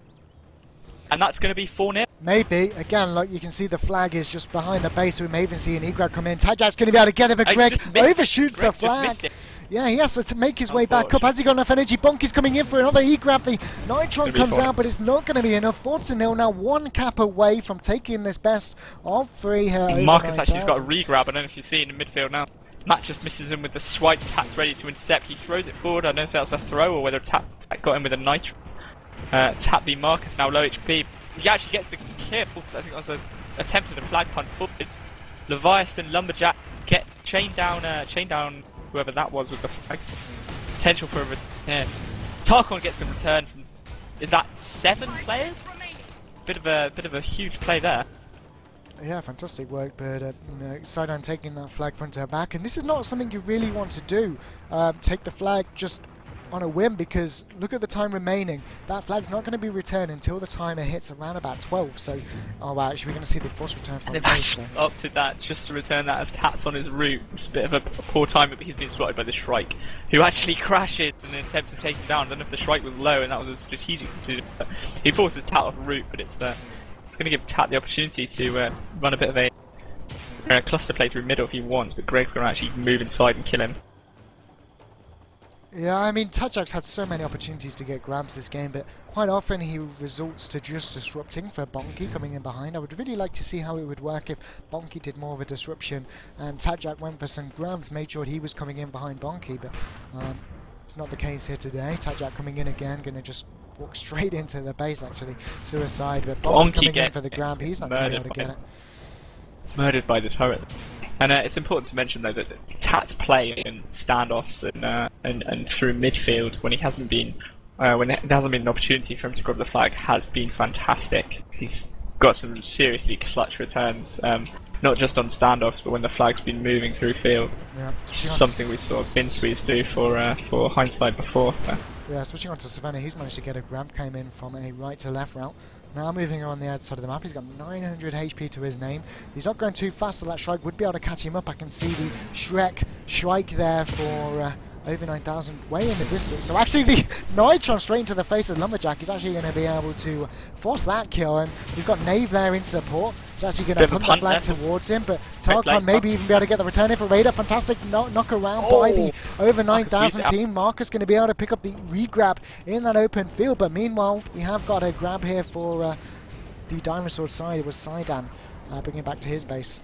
And that's going to be 4-0. Maybe. Again, look, you can see the flag is just behind the base, so we may even see an E-grab come in. Tajak's going to be able to get him, but Greg overshoots the flag. Yeah, he has to make his way back up. Has he got enough energy? Bonky's coming in for another E-grab. The Nitron comes out, but it's not going to be enough. 4-0 now, 1 cap away from taking this best of 3 here. Marcus actually has got a re-grab. I don't know if you see it in the midfield now. Matt just misses him with the swipe. Tat's ready to intercept. He throws it forward. I don't know if that's a throw or whether Tat got him with a Nitron. Tat v Marcus now low HP. He actually gets the kill. I think that was an attempt at a flag punt forwards. Leviathan, Lumberjack get chained down whoever that was with the flag. Potential for a return. Tarkon gets the return from, is that 7 players? Bit of a huge play there. Yeah, fantastic work, but you know, Sidan taking that flag front to back, and this is not something you really want to do. Take the flag just on a whim, because look at the time remaining. That flag's not going to be returned until the timer hits around about 12. So, oh wow, actually we're going to see the force return from they've base. So. Opted that just to return that as Tat's on his route. It's a bit of a poor timer, but he's been spotted by the Shrike, who actually crashes in an attempt to take him down. I don't know if the Shrike was low and that was a strategic decision. But he forces Tat off route, but it's going to give Tat the opportunity to run a bit of a cluster play through middle if he wants, but Greg's going to actually move inside and kill him. Yeah, I mean, Tajak's had so many opportunities to get grabs this game, but quite often he resorts to just disrupting for Bonky coming in behind. I would really like to see how it would work if Bonky did more of a disruption and Tajak went for some grabs, made sure he was coming in behind Bonky, but it's not the case here today. Tajak coming in again, going to just walk straight into the base actually. Suicide, but Bonky coming in for the grab, he's not going to be able to get it. Murdered by the turret. And it's important to mention though that Tat's play in standoffs and through midfield when he hasn't been when there hasn't been an opportunity for him to grab the flag has been fantastic. He's got some seriously clutch returns, not just on standoffs, but when the flag's been moving through field. Yeah, something we saw Binswees do for Hindsight before. So. Yeah, switching on to Savannah, he's managed to get a grab, came in from a right to left route. Now moving on the outside of the map, he's got 900 HP to his name. He's not going too fast, so that Shrike would be able to catch him up. I can see the Shrike there for over 9,000 way in the distance. So actually the Nitron straight into the face of Lumberjack is actually going to be able to force that kill, and we've got Nave there in support. It's actually going to put the flag towards him, but Tarkon maybe even be able to get the return in for Raider. Fantastic knock around by the over 9,000 team. Marcus going to be able to pick up the re-grab in that open field, but meanwhile we have got a grab here for the Diamond Sword side. It was Sidan bringing it back to his base.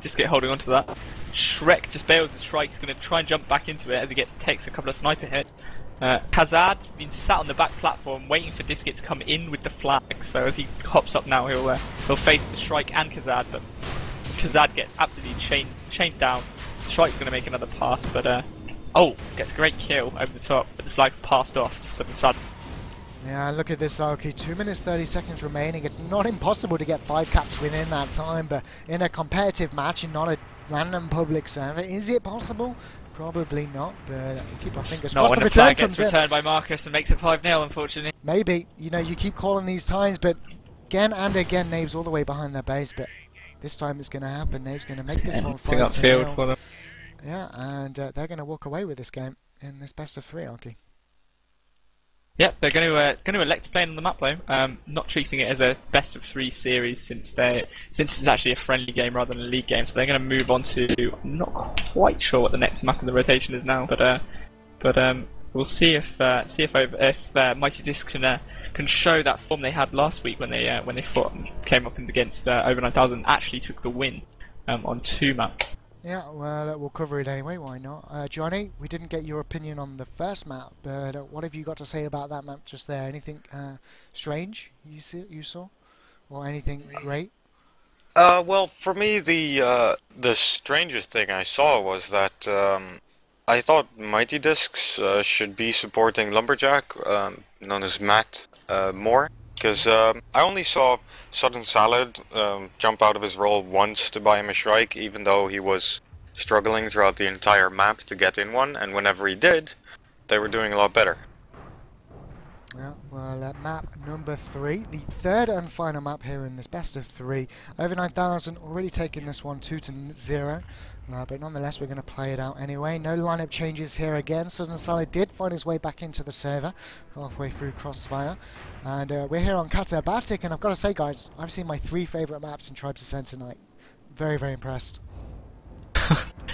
Just get holding on to that. Shrek just bails the Shrike. He's going to try and jump back into it as he takes a couple of sniper hits. Kazad's been sat on the back platform waiting for Disket to come in with the flag. So as he hops up now, he'll face the Shrike and Kazad, but Kazad gets absolutely chained down. Shrike's going to make another pass, but gets a great kill over the top, but the flag's passed off to something sudden. Yeah, look at this, Arcy. 2 minutes 30 seconds remaining. It's not impossible to get 5 caps within that time, but in a competitive match and not a random public server, is it possible? Probably not, but we'll keep our fingers crossed. Not when the flag gets returned by Marcus and makes it 5-0, unfortunately. Maybe. You know, you keep calling these times, but again and again, Nave's all the way behind their base, but this time it's going to happen. Nave's going to make this one 5-0. For them. Yeah, and they're going to walk away with this game in this best of 3, Arky. Yep, they're going to elect to play on the map though, not treating it as a best of 3 series since it's actually a friendly game rather than a league game. So they're going to move on to, I'm not quite sure what the next map in the rotation is now, but we'll see if Mighty Disc can show that form they had last week when they fought and came up against over 9,000 and actually took the win on 2 maps. Yeah, well, we'll cover it anyway, why not? Jonni, we didn't get your opinion on the first map, but what have you got to say about that map just there? Anything strange you saw? Or anything great? Well, for me, the strangest thing I saw was that I thought Mighty Discs should be supporting Lumberjack, known as Matt, more, because I only saw Sudden Salad jump out of his role once to buy him a Shrike, even though he was struggling throughout the entire map to get in one, and whenever he did, they were doing a lot better. Yeah, well, map number 3, the third and final map here in this best of 3. Over 9,000, already taking this one 2-0. But nonetheless, we're going to play it out anyway. No lineup changes here again. Sudden Salad did find his way back into the server halfway through Crossfire. And we're here on HiRezBart, and I've got to say, guys, I've seen my 3 favourite maps in Tribes Ascent tonight. Very, very impressed.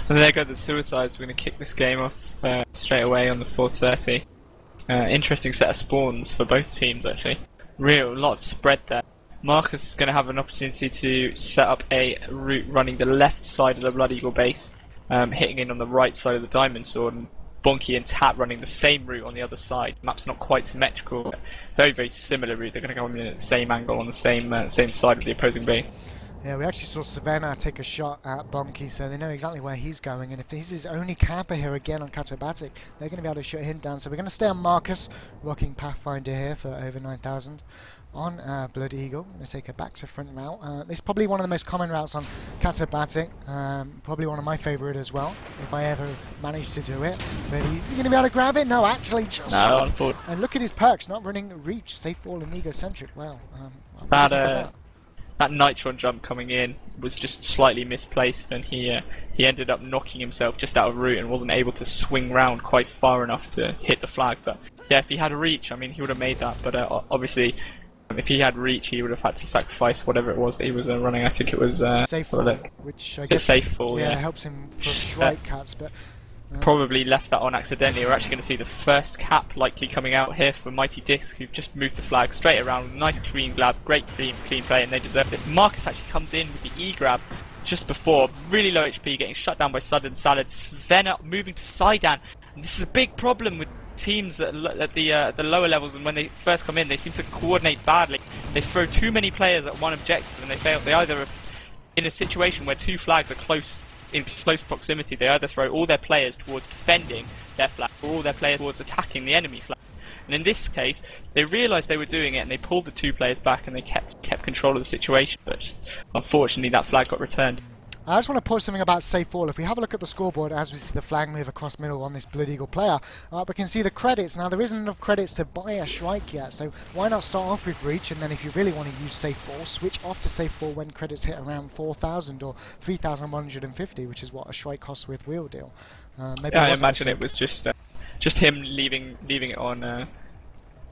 And there go the Suicides. We're going to kick this game off straight away on the 4:30. Interesting set of spawns for both teams, actually. Real lot of spread there. Marcus is going to have an opportunity to set up a route running the left side of the Blood Eagle base, hitting in on the right side of the Diamond Sword, and Bonky and Tap running the same route on the other side. Map's not quite symmetrical, but very, very similar route. They're going to go in at the same angle on the same side of the opposing base. Yeah, we actually saw Savannah take a shot at Bonky, so they know exactly where he's going. And if he's his only camper here again on HiRezBart, they're going to be able to shut him down. So we're going to stay on Marcus, rocking Pathfinder here for over 9,000 on Blood Eagle. Going to take a back to front route. This is probably one of the most common routes on HiRezBart. Probably one of my favourite as well, if I ever manage to do it. But is he going to be able to grab it? No, actually, just off. And look at his perks, not running Reach, Safe Fall and Egocentric. Wow. That Nitron jump coming in was just slightly misplaced, and he ended up knocking himself just out of route and wasn't able to swing round quite far enough to hit the flag. But yeah, if he had a reach, I mean, he would have made that. But obviously, if he had reach, he would have had to sacrifice whatever it was that he was running. I think it was Safe Fall, which I guess Safe Fall, yeah, helps him for Shrike caps, but. Probably left that on accidentally. We're actually going to see the first cap likely coming out here for Mighty Disc, who've just moved the flag straight around. Nice clean grab, great clean play, and they deserve this. Marcus actually comes in with the E-grab just before, really low HP, getting shut down by Sudden Salad. Sven moving to Sidan, and this is a big problem with teams at the lower levels, and when they first come in, they seem to coordinate badly. They throw too many players at one objective, and they fail. They either are in a situation where 2 flags are in close proximity, they either throw all their players towards defending their flag or all their players towards attacking the enemy flag. And in this case, they realised they were doing it and they pulled the 2 players back and they kept control of the situation, but just, unfortunately that flag got returned. I just want to point something about Safe Fall. If we have a look at the scoreboard as we see the flag move across middle on this Blood Eagle player, we can see the credits. Now, there isn't enough credits to buy a Shrike yet, so why not start off with Reach, and then if you really want to use Safe Fall, switch off to Safe Fall when credits hit around 4,000 or 3,150, which is what a Shrike costs with Wheel Deal. Maybe yeah, I imagine it was just him leaving it on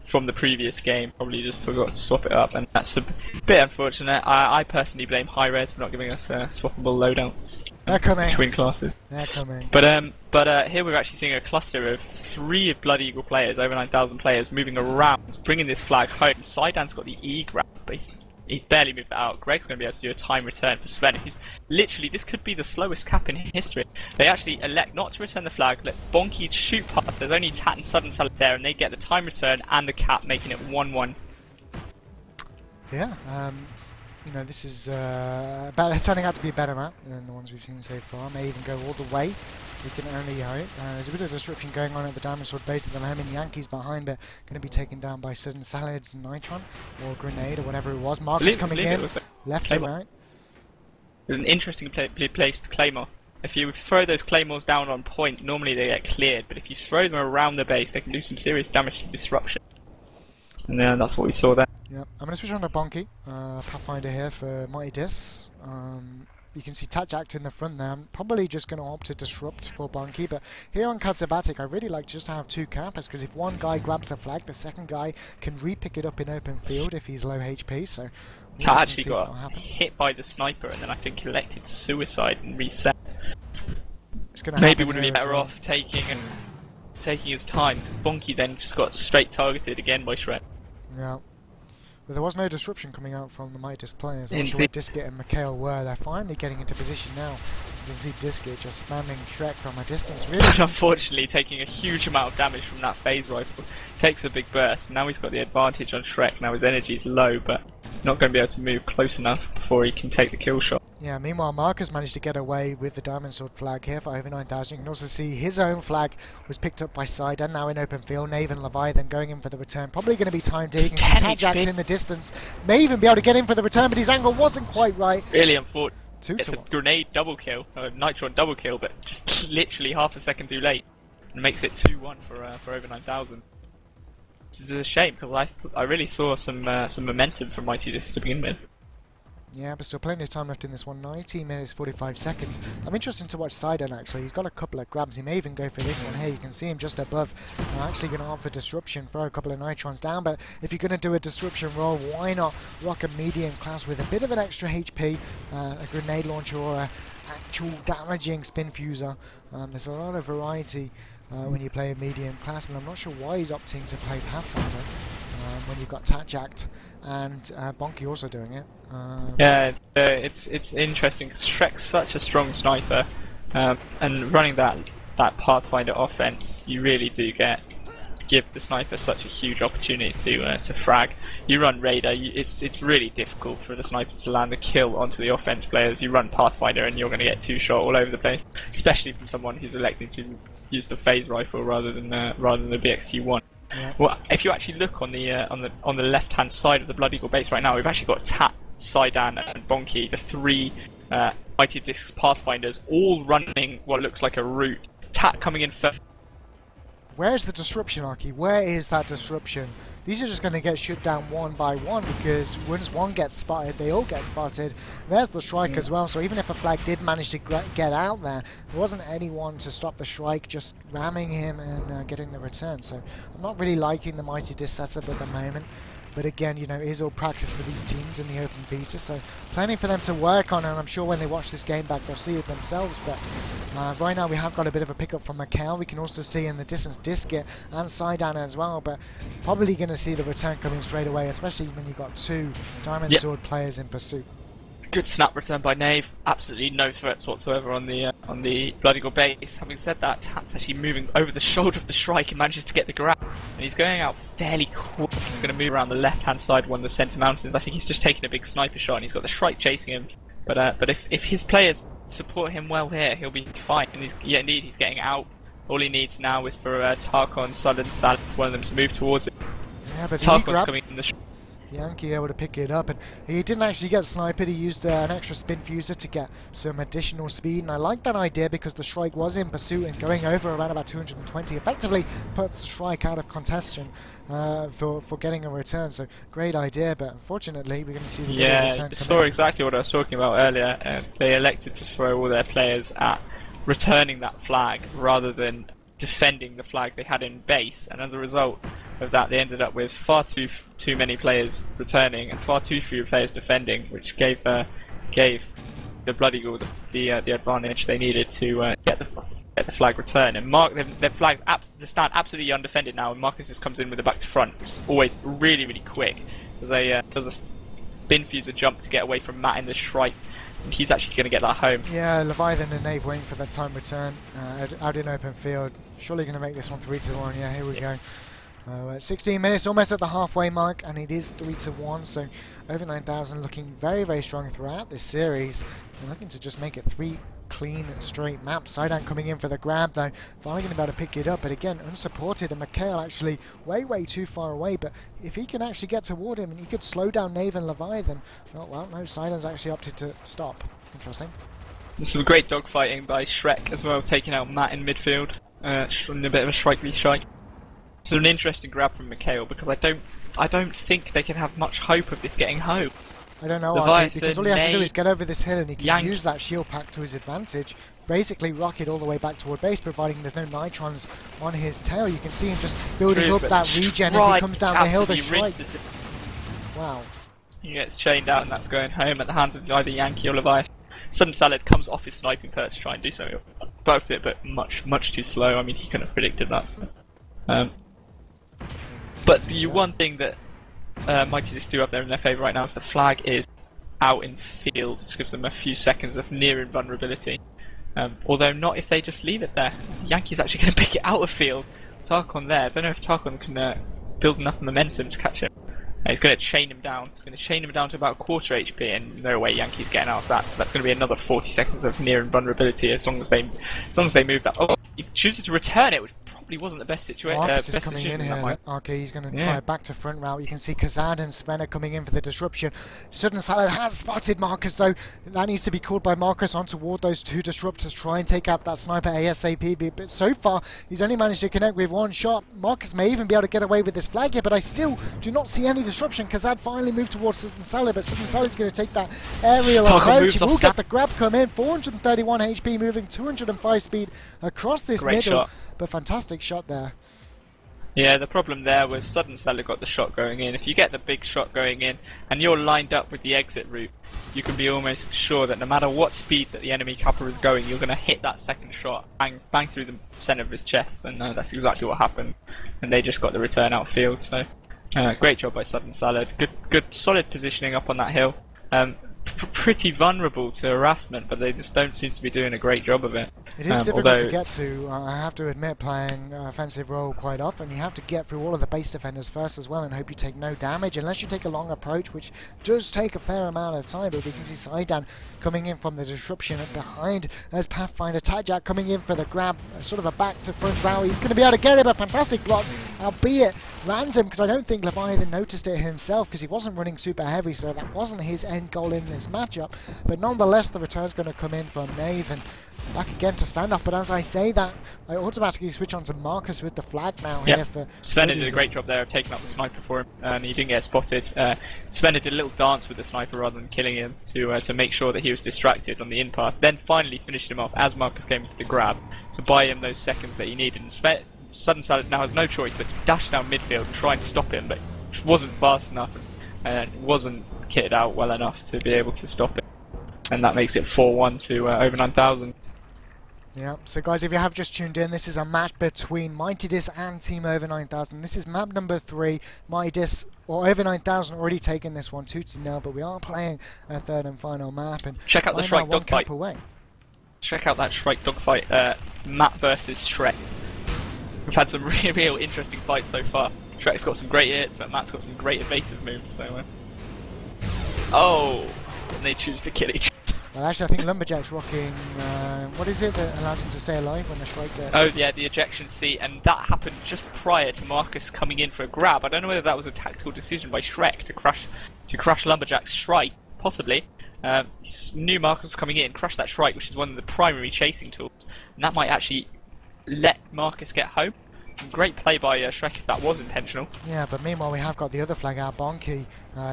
from the previous game. Probably just forgot to swap it up, and that's a bit unfortunate. I personally blame HiRez for not giving us swappable loadouts between classes. They're coming. But here we're actually seeing a cluster of 3 Blood Eagle players, over 9,000 players, moving around, bringing this flag home. Sidan's got the E-grab, but he's barely moved it out. Greg's going to be able to do a time return for Sven, who's literally, this could be the slowest cap in history. They actually elect not to return the flag, lets Bonky shoot past. There's only Tat and Sudden Salad there, and they get the time return and the cap, making it 1-1. Yeah, you know, this is turning out to be a better map than the ones we've seen so far. May even go all the way. We can only hope. There's a bit of disruption going on at the Diamond Sword base at the moment. Yankees behind, but going to be taken down by Sudden Salads and Nitron, or Grenade, or whatever it was. Marcus coming in, left and right. An interestingly placed Claymore. If you throw those Claymores down on point, normally they get cleared, but if you throw them around the base, they can do some serious damage to disruption. And that's what we saw there. Yep, I'm going to switch on to Bonky, Pathfinder here for Mighty Dis. You can see Tatjacked in the front there. I'm probably just going to opt to disrupt for Bonky, but here on HiRezBart, I really like just to have 2 campers, because if one guy grabs the flag, the second guy can re-pick it up in open field if he's low HP, so... Tat actually got hit by the sniper and then I think elected to suicide and reset. Maybe would have been better off taking his time, because Bonky then just got straight targeted again by Shrek. Yeah. But there was no disruption coming out from the Mighty Disc players. I'm not sure where Disket and Mikhail were. They're finally getting into position now. You can see Disket just spamming Shrek from a distance, really. Unfortunately, taking a huge amount of damage from that phase rifle. Takes a big burst. Now he's got the advantage on Shrek. Now his energy is low, but not going to be able to move close enough before he can take the kill shot. Yeah, meanwhile Marcus managed to get away with the Diamond Sword flag here for over 9,000. You can also see his own flag was picked up by Side and now in open field. Nave and Leviathan going in for the return. Probably going to be time taking. Some Tatjakt in the distance. May even be able to get in for the return, but his angle wasn't quite right. Really unfortunate. 2 It's to a 1. grenade double kill, a Nitron double kill, but just literally half a second too late. And makes it 2-1 for over 9,000. Which is a shame, because I really saw some momentum from Mighty Discs to begin with. Yeah, but still plenty of time left in this one. 19 minutes 45 seconds. I'm interested to watch Sidon actually. He's got a couple of grabs. He may even go for this one here. You can see him just above. I'm actually going to offer disruption, throw a couple of nitrons down. But if you're going to do a disruption roll, why not rock a medium class with a bit of an extra HP, a grenade launcher, or a actual damaging Spinfusor. There's a lot of variety when you play a medium class, and I'm not sure why he's opting to play Pathfinder when you've got Tatjakt and Bonky also doing it. Yeah, it's interesting because Shrek's such a strong sniper, and running that Pathfinder offense, you really do give the sniper such a huge opportunity to frag. You run Raider, it's really difficult for the sniper to land a kill onto the offense players. You run Pathfinder and you're going to get two-shot all over the place, especially from someone who's electing to use the phase rifle rather than the BXQ-1. Yeah. Well, if you actually look on the left-hand side of the Blood Eagle base right now, we've actually got Tat, Sidan, and Bonky, the three Mighty Discs Pathfinders, all running what looks like a route. Tat coming in first. Where's the disruption, Arky? Where is that disruption? These are just going to get shut down one by one, because once one gets spotted, they all get spotted. There's the Shrike as well, so even if a flag did manage to get out there wasn't anyone to stop the Shrike just ramming him and getting the return. So I'm not really liking the Mighty Disc setup at the moment. But again, you know, it is all practice for these teams in the open beta, so plenty for them to work on, and I'm sure when they watch this game back they'll see it themselves. But right now we have got a bit of a pickup from Mikhail. We can also see in the distance Diskit and Sidan as well, but probably going to see the return coming straight away, especially when you've got two Diamond Sword players in pursuit. Good snap return by Nave. Absolutely no threats whatsoever on the Blood Eagle base. Having said that, Tat's actually moving over the shoulder of the Shrike and manages to get the grab. And he's going out fairly quick. He's going to move around the left-hand side of one of the centre mountains. I think he's just taking a big sniper shot and he's got the Shrike chasing him. But if his players support him well here, he'll be fine. And indeed, he's getting out. All he needs now is for Tarkon, Sud and Salad, one of them to move towards it. Yeah, but Tarkon's coming in the Yankee able to pick it up, and he didn't actually get sniped. He used an extra Spinfusor to get some additional speed, and I like that idea because the Shrike was in pursuit and going over around about 220 effectively puts the Shrike out of contention for getting a return. So great idea, but unfortunately we're going to see the return. Saw exactly what I was talking about earlier. They elected to throw all their players at returning that flag rather than defending the flag they had in base, and as a result of that they ended up with far too many players returning and far too few players defending, which gave the Blood Eagle the advantage they needed to get the flag return. And their flag they stand absolutely undefended now, and Marcus just comes in with the back to front, which is always really quick. Does a Spinfusor jump to get away from Matt in the Shrike, and he's actually going to get that home. Yeah, Leviathan and Nave waiting for that time return out in open field. Surely going to make this one 3-1. Yeah, here we go. 16 minutes, almost at the halfway mark, and it is 3-1. So over 9,000, looking very strong throughout this series. And looking to just make it 3 clean, straight maps. Sidan coming in for the grab though, finally going to be able to pick it up, but again unsupported, and Mikhail actually way too far away. But if he can actually get toward him and he could slow down Nave and Leviathan, well no, Sidan's actually opted to stop. Interesting. There's some great dogfighting by Shrek as well, taking out Matt in midfield, in a bit of a Shrike v Shrike. It's an interesting grab from Mikhail, because I don't think they can have much hope of this getting home. I don't know, Arcade, because all he has to do is get over this hill and he can use that shield pack to his advantage. Basically rocket all the way back toward base, providing there's no nitrons on his tail. You can see him just building up that regen as he comes down the hill. The Shrike. Wow. He gets chained out, and that's going home at the hands of either Yankee or Leviathan. Sudden Salad comes off his sniping perch to try and do something about it, but much too slow. I mean, he couldn't have predicted that. So. But the one thing that Mighty Discs do up there in their favour right now is the flag is out in field, which gives them a few seconds of near invulnerability. Although not if they just leave it there. Yankee's actually going to pick it out of field. Tarkon there. I don't know if Tarkon can build enough momentum to catch him. He's going to chain him down. He's going to chain him down to about quarter HP, and no way Yankee's getting out of that. So that's going to be another 40 seconds of near invulnerability as long as they move that. Oh, he chooses to return it, which probably wasn't the best situation. Marcus is coming in here. Okay, he's going to try back to front route. You can see Kazad and Sven are coming in for the disruption. Sudden Salad has spotted Marcus though. That needs to be called by Marcus on toward those two disruptors. Try and take out that sniper ASAP. But so far, he's only managed to connect with one shot. Marcus may even be able to get away with this flag here, but I still do not see any disruption. Kazad finally moved towards Sudden Salad, but Sudden Salad's going to take that aerial approach. He will get the grab come in. 431 HP moving, 205 speed across this middle. Shot. But fantastic shot there. Yeah, the problem there was Sudden Salad got the shot going in. If you get the big shot going in and you're lined up with the exit route, you can be almost sure that no matter what speed that the enemy capper is going, you're going to hit that second shot, bang through the centre of his chest. And that's exactly what happened. And they just got the return outfield. So great job by Sudden Salad. Good, solid positioning up on that hill. Pretty vulnerable to harassment, but they just don't seem to be doing a great job of it. It is difficult to get to, I have to admit, playing offensive role quite often. You have to get through all of the base defenders first as well and hope you take no damage, unless you take a long approach, which does take a fair amount of time. But we can see Sidan coming in from the disruption behind as Pathfinder. Tajak coming in for the grab, sort of a back to front row. He's going to be able to get it, but fantastic block, albeit random, because I don't think Leviathan noticed it himself because he wasn't running super heavy, so that wasn't his end goal in this matchup. But nonetheless, the return's going to come in from Nave and back again to standoff. But as I say that, I automatically switch on to Marcus with the flag now here for Sven did a great job there of taking out the sniper for him, and he didn't get spotted. Sven did a little dance with the sniper rather than killing him to make sure that he was distracted on the in path, then finally finished him off as Marcus came for the grab to buy him those seconds that he needed. And Sudden Salad now has no choice but to dash down midfield and try and stop him, but wasn't fast enough and wasn't kitted out well enough to be able to stop it. And that makes it 4-1 to over 9,000. Yeah, so guys, if you have just tuned in, this is a match between Mighty Disc and Team Over 9,000. This is map number 3. Mighty Disc, or Over 9,000, already taken this one 2-0, but we are playing a third and final map. And check out the Shrike dogfight. Check out that Shrike dogfight, Matt versus Shrek. We've had some real interesting fights so far. Shrek's got some great hits, but Matt's got some great evasive moves. So, and they choose to kill each other. Well, actually, I think Lumberjack's rocking. What is it that allows him to stay alive when the Shrike gets? Oh, yeah, the ejection seat, and that happened just prior to Marcus coming in for a grab. I don't know whether that was a tactical decision by Shrek to crush Lumberjack's Shrike, possibly. He knew Marcus was coming in, crushed that Shrike, which is one of the primary chasing tools, and that might actually let Marcus get home. Great play by Shrek if that was intentional. Yeah, but meanwhile we have got the other flag out, Bonky,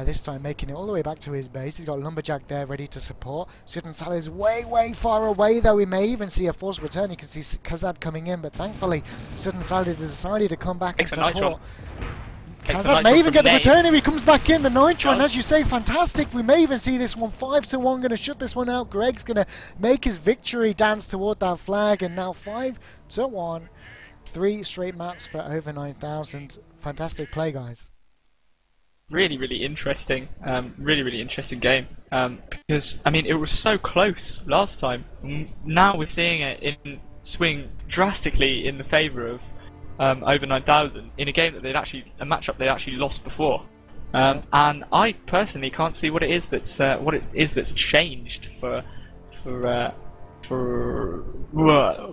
this time making it all the way back to his base. He's got Lumberjack there ready to support. Sudden Salad is way far away though. We may even see a forced return. You can see Kazad coming in, but thankfully Sudden Salad has decided to come back and support. Kazad may even get the return if he comes back in. The Nitro, and as you say, fantastic. We may even see this one 5-1. Going to shut this one out. Greg's going to make his victory dance toward that flag, and now 5-1. 3 straight maps for over 9,000. Fantastic play, guys. Really interesting. Really interesting game. Because I mean, it was so close last time. Now we're seeing it swing drastically in the favour of over 9,000 in a game that a matchup they actually lost before. And I personally can't see what it is that's changed for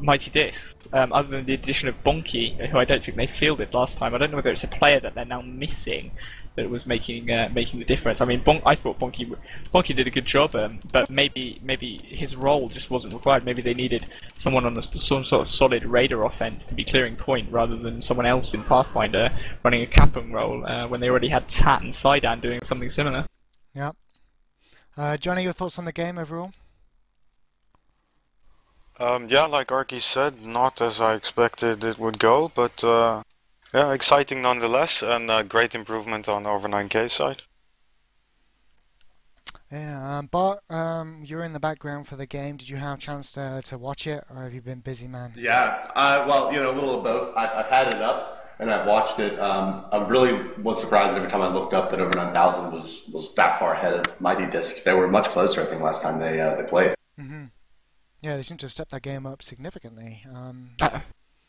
Mighty Discs, other than the addition of Bonky, who I don't think they fielded last time. I don't know whether it's a player that they're now missing that was making the difference. I mean, I thought Bonky did a good job, but maybe his role just wasn't required. Maybe they needed someone on some sort of solid raider offense to be clearing point, rather than someone else in Pathfinder running a capping role when they already had Tat and Sidan doing something similar. Yeah. Jonni, your thoughts on the game overall? Yeah, like Arky said, not as I expected it would go, but yeah, exciting nonetheless, and great improvement on over 9K side. Yeah, Bart, you're in the background for the game. Did you have a chance to watch it, or have you been busy, man? Yeah, well, a little of both. I've had it up, and I've watched it. I really was surprised every time I looked up that over 9,000 was that far ahead of Mighty Discs. They were much closer, I think, last time they played. Mm-hmm. Yeah, they seem to have stepped that game up significantly. I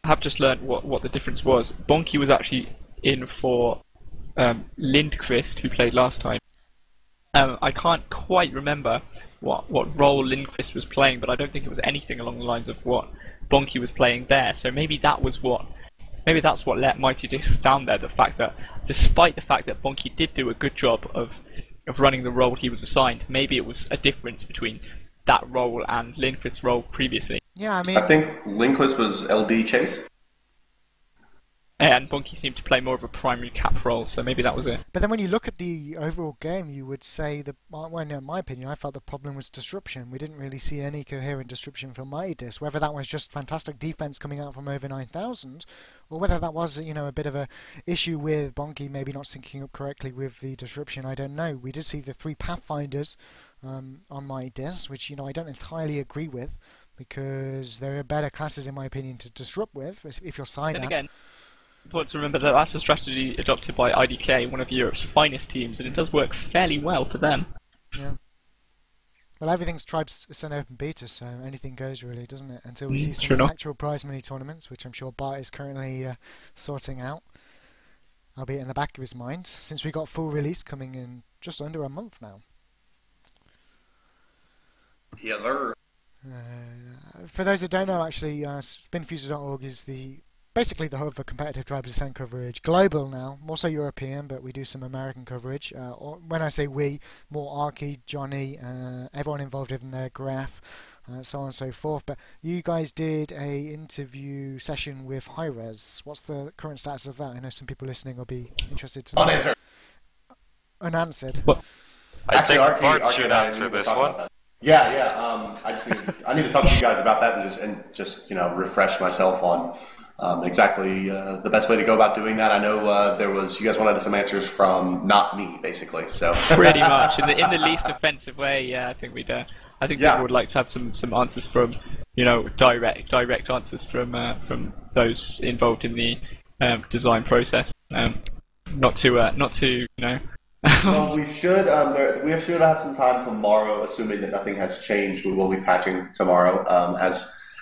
have just learned what the difference was. Bonky was actually in for Lindqvist, who played last time. I can't quite remember what role Lindqvist was playing, but I don't think it was anything along the lines of what Bonky was playing there. So maybe that's what let Mighty Discs down there. The fact that, despite the fact that Bonky did do a good job of running the role he was assigned, maybe it was a difference between that role and Lindqvist's role previously. Yeah, I mean, I think Lindqvist was LD Chase. And Bonky seemed to play more of a primary cap role, so maybe that was it. but then when you look at the overall game, you would say that, well, in my opinion, I felt the problem was disruption. We didn't really see any coherent disruption from Mighty Disc, whether that was just fantastic defense coming out from over 9,000, or whether that was, a bit of a issue with Bonky maybe not syncing up correctly with the disruption. I don't know. We did see the 3 Pathfinders on Mighty Disc, which, I don't entirely agree with, because there are better classes, in my opinion, to disrupt with, if you're side And again, important to remember that that's a strategy adopted by IDK, one of Europe's finest teams, and it does work fairly well for them. Yeah. Well, everything's Tribes Sun Open Beta, so anything goes really, doesn't it? Until we see some actual prize money tournaments, which I'm sure Bart is currently sorting out. Albeit in the back of his mind, since we got full release coming in just under a month now. Yes, sir. For those that don't know, actually, Spinfusor.org is basically the hub for competitive Tribes Ascent coverage. Global now, more so European, but we do some American coverage. When I say we, more Arcy, Jonni, everyone involved in their graph, so on and so forth. But you guys did a interview session with HiRez. What's the current status of that? I know some people listening will be interested to know. Unanswered. Unanswered. I think Arcy, Bart should answer this one. Yeah. I need to talk to you guys about that and just refresh myself on exactly the best way to go about doing that. I know you guys wanted some answers from not me, basically. So pretty much in the least offensive way. Yeah, I think people would like to have some answers from direct answers from those involved in the design process. Not to Well, we should have some time tomorrow, assuming that nothing has changed. We will be patching tomorrow,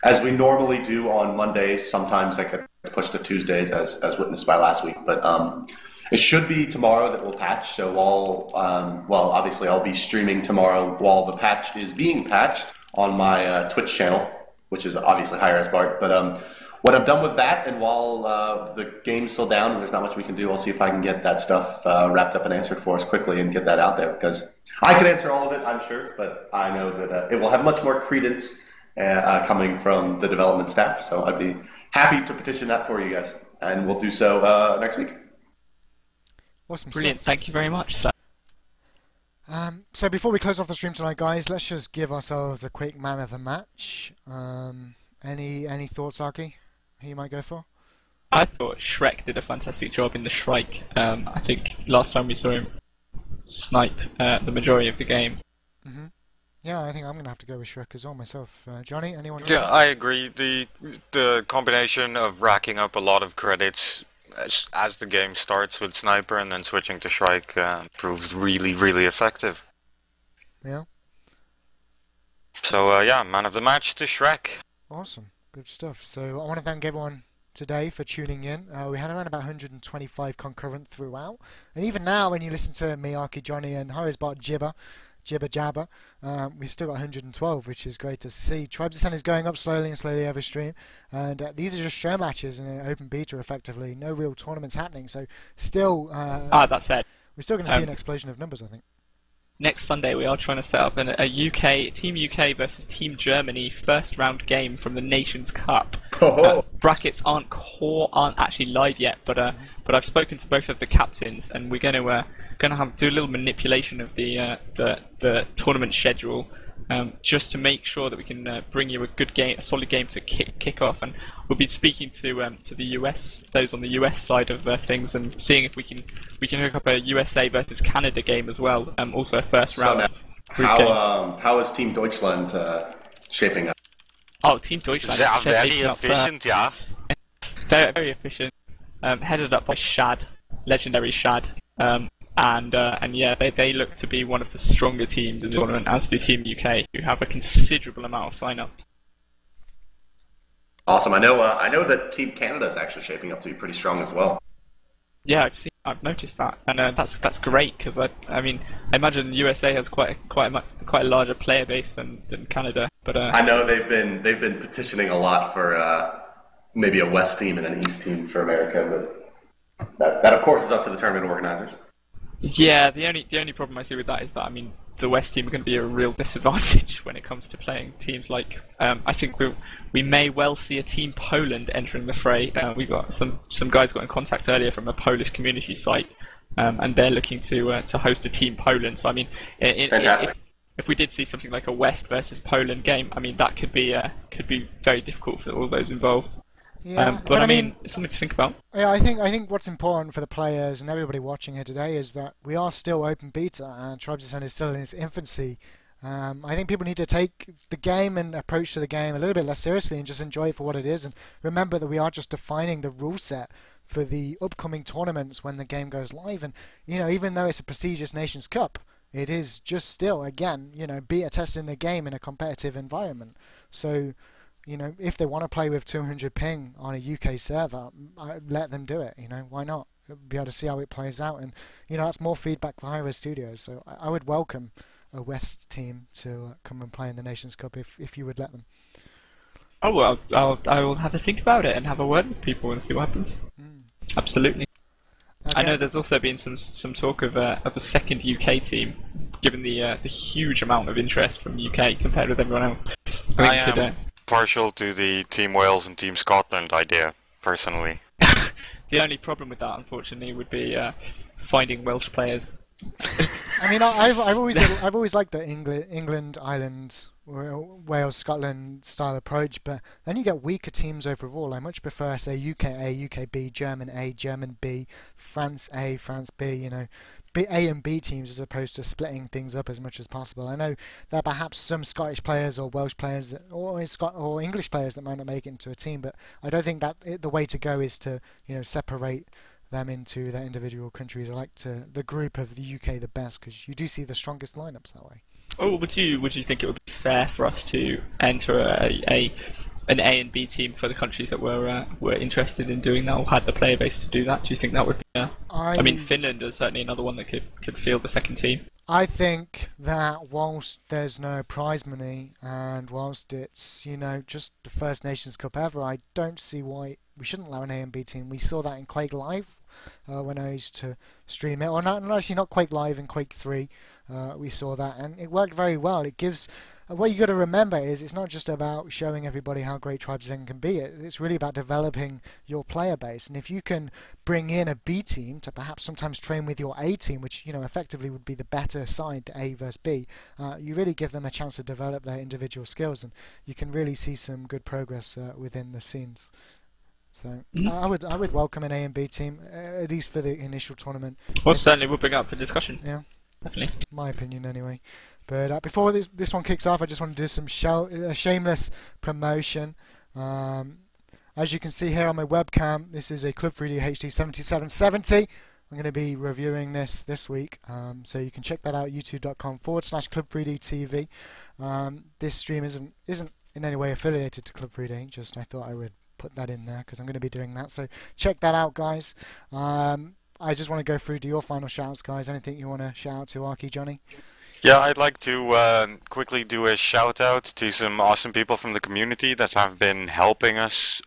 as we normally do on Mondays. Sometimes that gets pushed to Tuesdays, as witnessed by last week. But it should be tomorrow that we'll patch. So obviously I'll be streaming tomorrow while the patch is being patched on my Twitch channel, which is obviously HiRezBart. But when I'm done with that, and while the game's still down and there's not much we can do, I'll see if I can get that stuff wrapped up and answered for us quickly and get that out there, because I can answer all of it, I'm sure, but I know that it will have much more credence coming from the development staff. So I'd be happy to petition that for you guys, and we'll do so next week. Awesome. Brilliant. Stuff. Thank you very much, sir. So before we close off the stream tonight, guys, let's just give ourselves a quick man of the match. Any thoughts, Arcy? Who you might go for? I thought Shrek did a fantastic job in the Shrike. I think last time we saw him snipe the majority of the game. Mm-hmm. Yeah, I think I'm going to have to go with Shrek as well myself. Jonni, anyone? Yeah, I agree. The combination of racking up a lot of credits as the game starts with Sniper and then switching to Shrike proved really, really effective. Yeah. So man of the match to Shrek. Awesome. Good stuff. So I want to thank everyone today for tuning in. We had around about 125 concurrent throughout. And even now, when you listen to me, Arcy, Jonni, and HiRezBart jibber jabber, we've still got 112, which is great to see. Tribes Ascent is going up slowly and slowly every stream. And these are just show matches in an open beta, effectively. No real tournaments happening. So still... that said, we're still going to see an explosion of numbers, I think. Next Sunday we are trying to set up Team UK versus Team Germany first round game from the Nations Cup. Brackets aren't actually live yet, but I've spoken to both of the captains, and we're going to do a little manipulation of the tournament schedule, just to make sure that we can bring you a solid game to kick off. And we'll be speaking to the US, those on the US side of things, and seeing if we can hook up a USA versus Canada game as well. Also a first round. How is Team Deutschland shaping up? Oh, Team Deutschland. They are very efficient, yeah. They're very efficient. Headed up by Shad, legendary Shad. And yeah, they look to be one of the stronger teams in the tournament, as do Team UK, who have a considerable amount of sign-ups. Awesome. I know that Team Canada is actually shaping up to be pretty strong as well. Yeah, I've seen I've noticed that, and that's great because I mean I imagine the USA has quite a larger player base than Canada, but I know they've been petitioning a lot for maybe a West team and an East team for America, but that of course is up to the tournament organizers. yeah, the only problem I see with that is that I mean the West team are going to be a real disadvantage when it comes to playing teams like I think we may well see a team Poland entering the fray. We got some guys got in contact earlier from a Polish community site, and they're looking to host a team Poland. So I mean, if we did see something like a West versus Poland game, I mean that could be very difficult for all those involved. Yeah, but I mean, it's something to think about. Yeah, I think what's important for the players and everybody watching here today is that we are still open beta and Tribes Descent is still in its infancy. I think people need to take the game and approach to the game a little bit less seriously and just enjoy it for what it is, and remember that we are just defining the rule set for the upcoming tournaments when the game goes live. And even though it's a prestigious Nations Cup, it is just still again beta testing the game in a competitive environment. So if they want to play with 200 ping on a UK server, let them do it. Why not? Be able to see how it plays out, and that's more feedback for HiRez Studios. So I would welcome a West team to come and play in the Nations Cup if you would let them. Oh well, I will have a think about it and have a word with people and see what happens. Absolutely. Okay. I know there's also been some talk of a second UK team, given the huge amount of interest from UK compared with everyone else. I am partial to the Team Wales and Team Scotland idea, personally. The only problem with that, unfortunately, would be finding Welsh players. I mean, I've always liked the England, Ireland, Wales, Scotland style approach, but then you get weaker teams overall. I much prefer, say, UK A, UK B, German A, German B, France A, France B. A and B teams as opposed to splitting things up as much as possible. I know there are perhaps some Scottish players or Welsh players or English players that might not make it into a team, but I don't think that the way to go is to separate them into their individual countries. I like the group of the UK the best because you do see the strongest lineups that way. Oh, would you think it would be fair for us to enter an A and B team for the countries that were interested in doing that or had the player base to do that? Do you think that would be? I mean, Finland is certainly another one that could field the second team. I think that whilst there's no prize money and whilst it's just the first Nations Cup ever, I don't see why we shouldn't allow an A and B team. We saw that in Quake Live when I used to stream it, or not Quake Live in Quake 3. We saw that and it worked very well. It gives. What you got to remember is it's not just about showing everybody how great Tribes Descent can be. It's really about developing your player base. And if you can bring in a B team to perhaps sometimes train with your A team, which effectively would be the better side, A versus B, you really give them a chance to develop their individual skills, and you can really see some good progress within the scenes. So I would welcome an A and B team at least for the initial tournament. Well, certainly we'll bring up for discussion. Yeah, definitely. My opinion, anyway. But before this one kicks off, I just want to do some shameless promotion. As you can see here on my webcam, this is a Club 3D HD 7770. I'm going to be reviewing this week, so you can check that out, youtube.com/Club 3D TV. This stream isn't in any way affiliated to Club 3D, just I thought I would put that in there because I'm going to be doing that. So check that out, guys. I just want to go through to your final shouts, guys. Anything you want to shout out to, Arcy, Jonni? Yeah, I'd like to quickly do a shout out to some awesome people from the community that have been helping us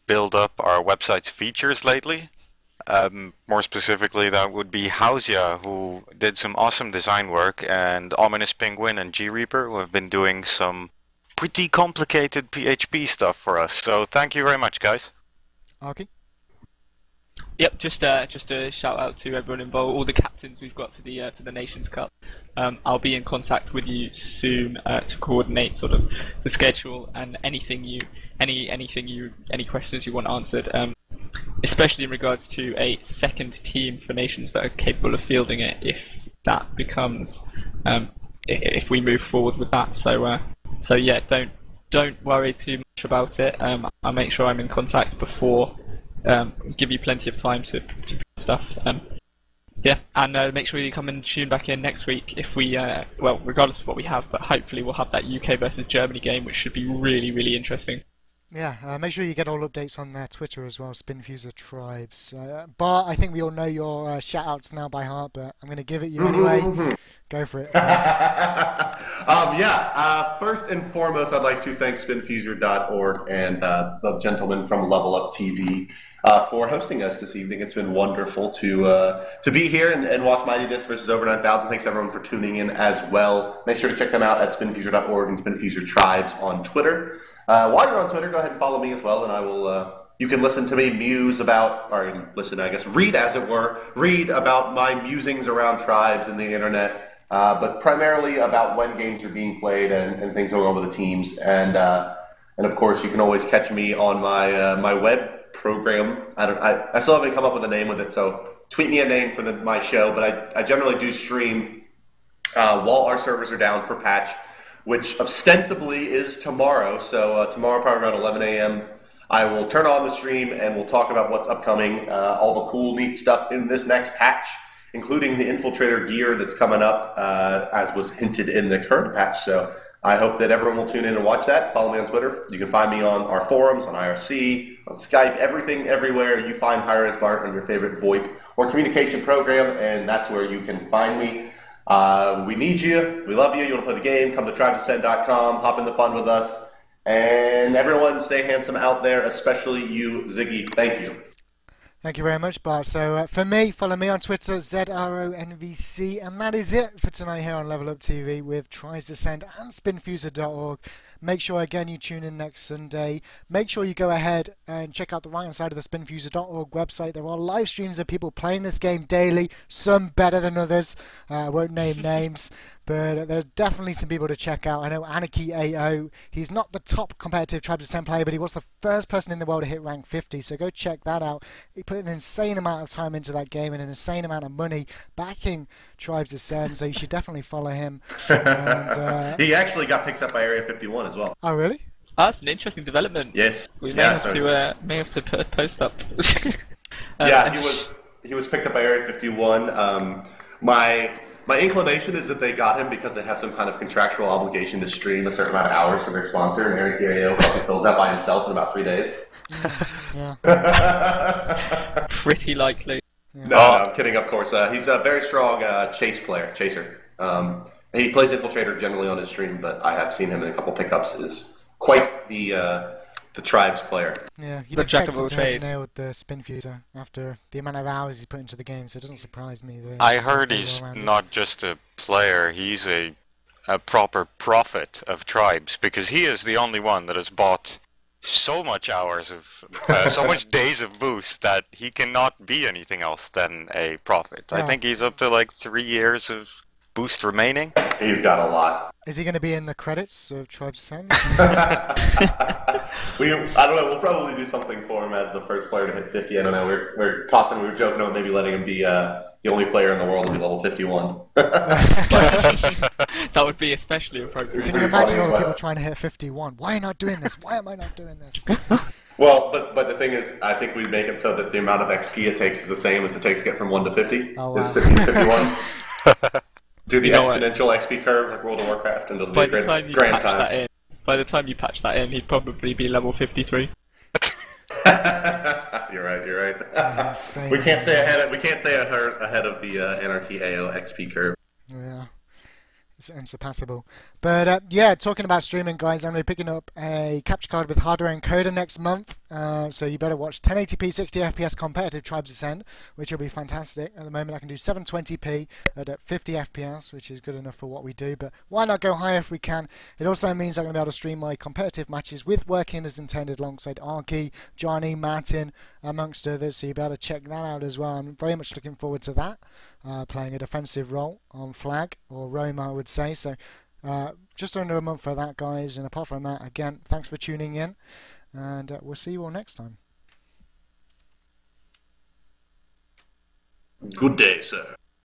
build up our website's features lately. More specifically, that would be Hausia, who did some awesome design work, and Ominous Penguin and G-Reaper, who have been doing some pretty complicated PHP stuff for us. So thank you very much, guys. Arcy? Yep, just a shout out to everyone involved, all the captains we've got for the Nations Cup. I'll be in contact with you soon to coordinate sort of the schedule and any questions you want answered, especially in regards to a second team for nations that are capable of fielding it if that becomes if we move forward with that. So yeah, don't worry too much about it. I'll make sure I'm in contact before. Give you plenty of time to stuff. Yeah, and make sure you come and tune back in next week if we, regardless of what we have, but hopefully we'll have that UK versus Germany game, which should be really, really interesting. Yeah, make sure you get all updates on their Twitter as well, Spinfusor Tribes. Bart, I think we all know your shout-outs now by heart, but I'm going to give it you anyway. Go for it. First and foremost, I'd like to thank Spinfusor.org and the gentleman from LevelUpTV for hosting us this evening. It's been wonderful to be here and watch Mighty Disc versus Over 9000. Thanks everyone for tuning in as well. Make sure to check them out at Spinfusor.org and Spinfusor Tribes on Twitter. While you're on Twitter, go ahead and follow me as well, and I will. You can listen to me muse about, or listen, I guess, read as it were, read about my musings around tribes and the internet. But primarily about when games are being played and things going on with the teams. And of course, you can always catch me on my web program. I still haven't come up with a name with it, so tweet me a name for my show. But I generally do stream while our servers are down for patch, which ostensibly is tomorrow. So tomorrow, probably around 11 a.m., I will turn on the stream and we'll talk about what's upcoming, all the cool, neat stuff in this next patch, including the Infiltrator gear that's coming up, as was hinted in the current patch. So I hope that everyone will tune in and watch that. Follow me on Twitter. You can find me on our forums, on IRC, on Skype, everything, everywhere. You find HiRezBart on your favorite VoIP or communication program, and that's where you can find me. We need you. We love you. You want to play the game, come to tribesascend.com, hop in the fun with us. And everyone stay handsome out there, especially you, Ziggy. Thank you. Thank you very much, Bart. So for me, follow me on Twitter, ZRONVC, and that is it for tonight here on Level Up TV with Tribes Ascend and Spinfusor.org. Make sure, again, you tune in next Sunday. Make sure you go ahead and check out the right-hand side of the Spinfusor.org website. There are live streams of people playing this game daily, some better than others. I won't name names, but there's definitely some people to check out. I know Anarchy AO, he's not the top competitive Tribes Ascend player, but he was the first person in the world to hit rank 50, so go check that out. He put an insane amount of time into that game and an insane amount of money backing Tribes Ascend, so you should definitely follow him. And, he actually got picked up by Area 51 as well. Oh, really? Oh, that's an interesting development. Yes. We may have to post up. He was picked up by Area 51. My inclination is that they got him because they have some kind of contractual obligation to stream a certain amount of hours for their sponsor, and Eric Guerrero probably fills that by himself in about 3 days. Yeah. Pretty likely. Yeah. No, I'm kidding, of course. He's a very strong chaser. He plays Infiltrator generally on his stream, but I have seen him in a couple pickups. Is quite the Tribes player. Yeah, you'd The jack expect of all him to have trades. nailed the Spinfusor after the amount of hours he's put into the game, so it doesn't surprise me. That I heard he's not just a player, he's a proper prophet of Tribes, because he is the only one that has bought so much hours of, so much days of boost that he cannot be anything else than a prophet. Yeah. I think he's up to like 3 years of boost remaining. He's got a lot. Is he going to be in the credits of Tribes Ascend? I don't know. We'll probably do something for him as the first player to hit 50. I don't know. We were joking about maybe letting him be the only player in the world to be level 51. That would be especially appropriate. Can you imagine all the people trying to hit 51? Why not doing this? Why am I not doing this? Well, but the thing is, I think we'd make it so that the amount of XP it takes is the same as it takes to get from 1 to 50. Oh, wow. It's 50 to 51. Do the exponential XP curve like World of Warcraft, and it'll be a grand time. By the time you patch that in, he'd probably be level 53. You're right. We can't stay ahead of the Anarchy AO XP curve. Yeah. It's unsurpassable. But yeah, talking about streaming, guys, I'm going to be picking up a capture card with hardware encoder next month. So you better watch 1080p 60 FPS competitive Tribes Ascend, which will be fantastic. At the moment I can do 720p at 50 FPS, which is good enough for what we do, but why not go higher if we can? It also means I'm going to be able to stream my competitive matches with working as intended alongside Arcy, Jonni, Martin, amongst others, so you'll be able to check that out as well. I'm very much looking forward to that, playing a defensive role on flag, or roam I would say. So just under a month for that, guys, and apart from that, again, thanks for tuning in, and we'll see you all next time. Good day, sir.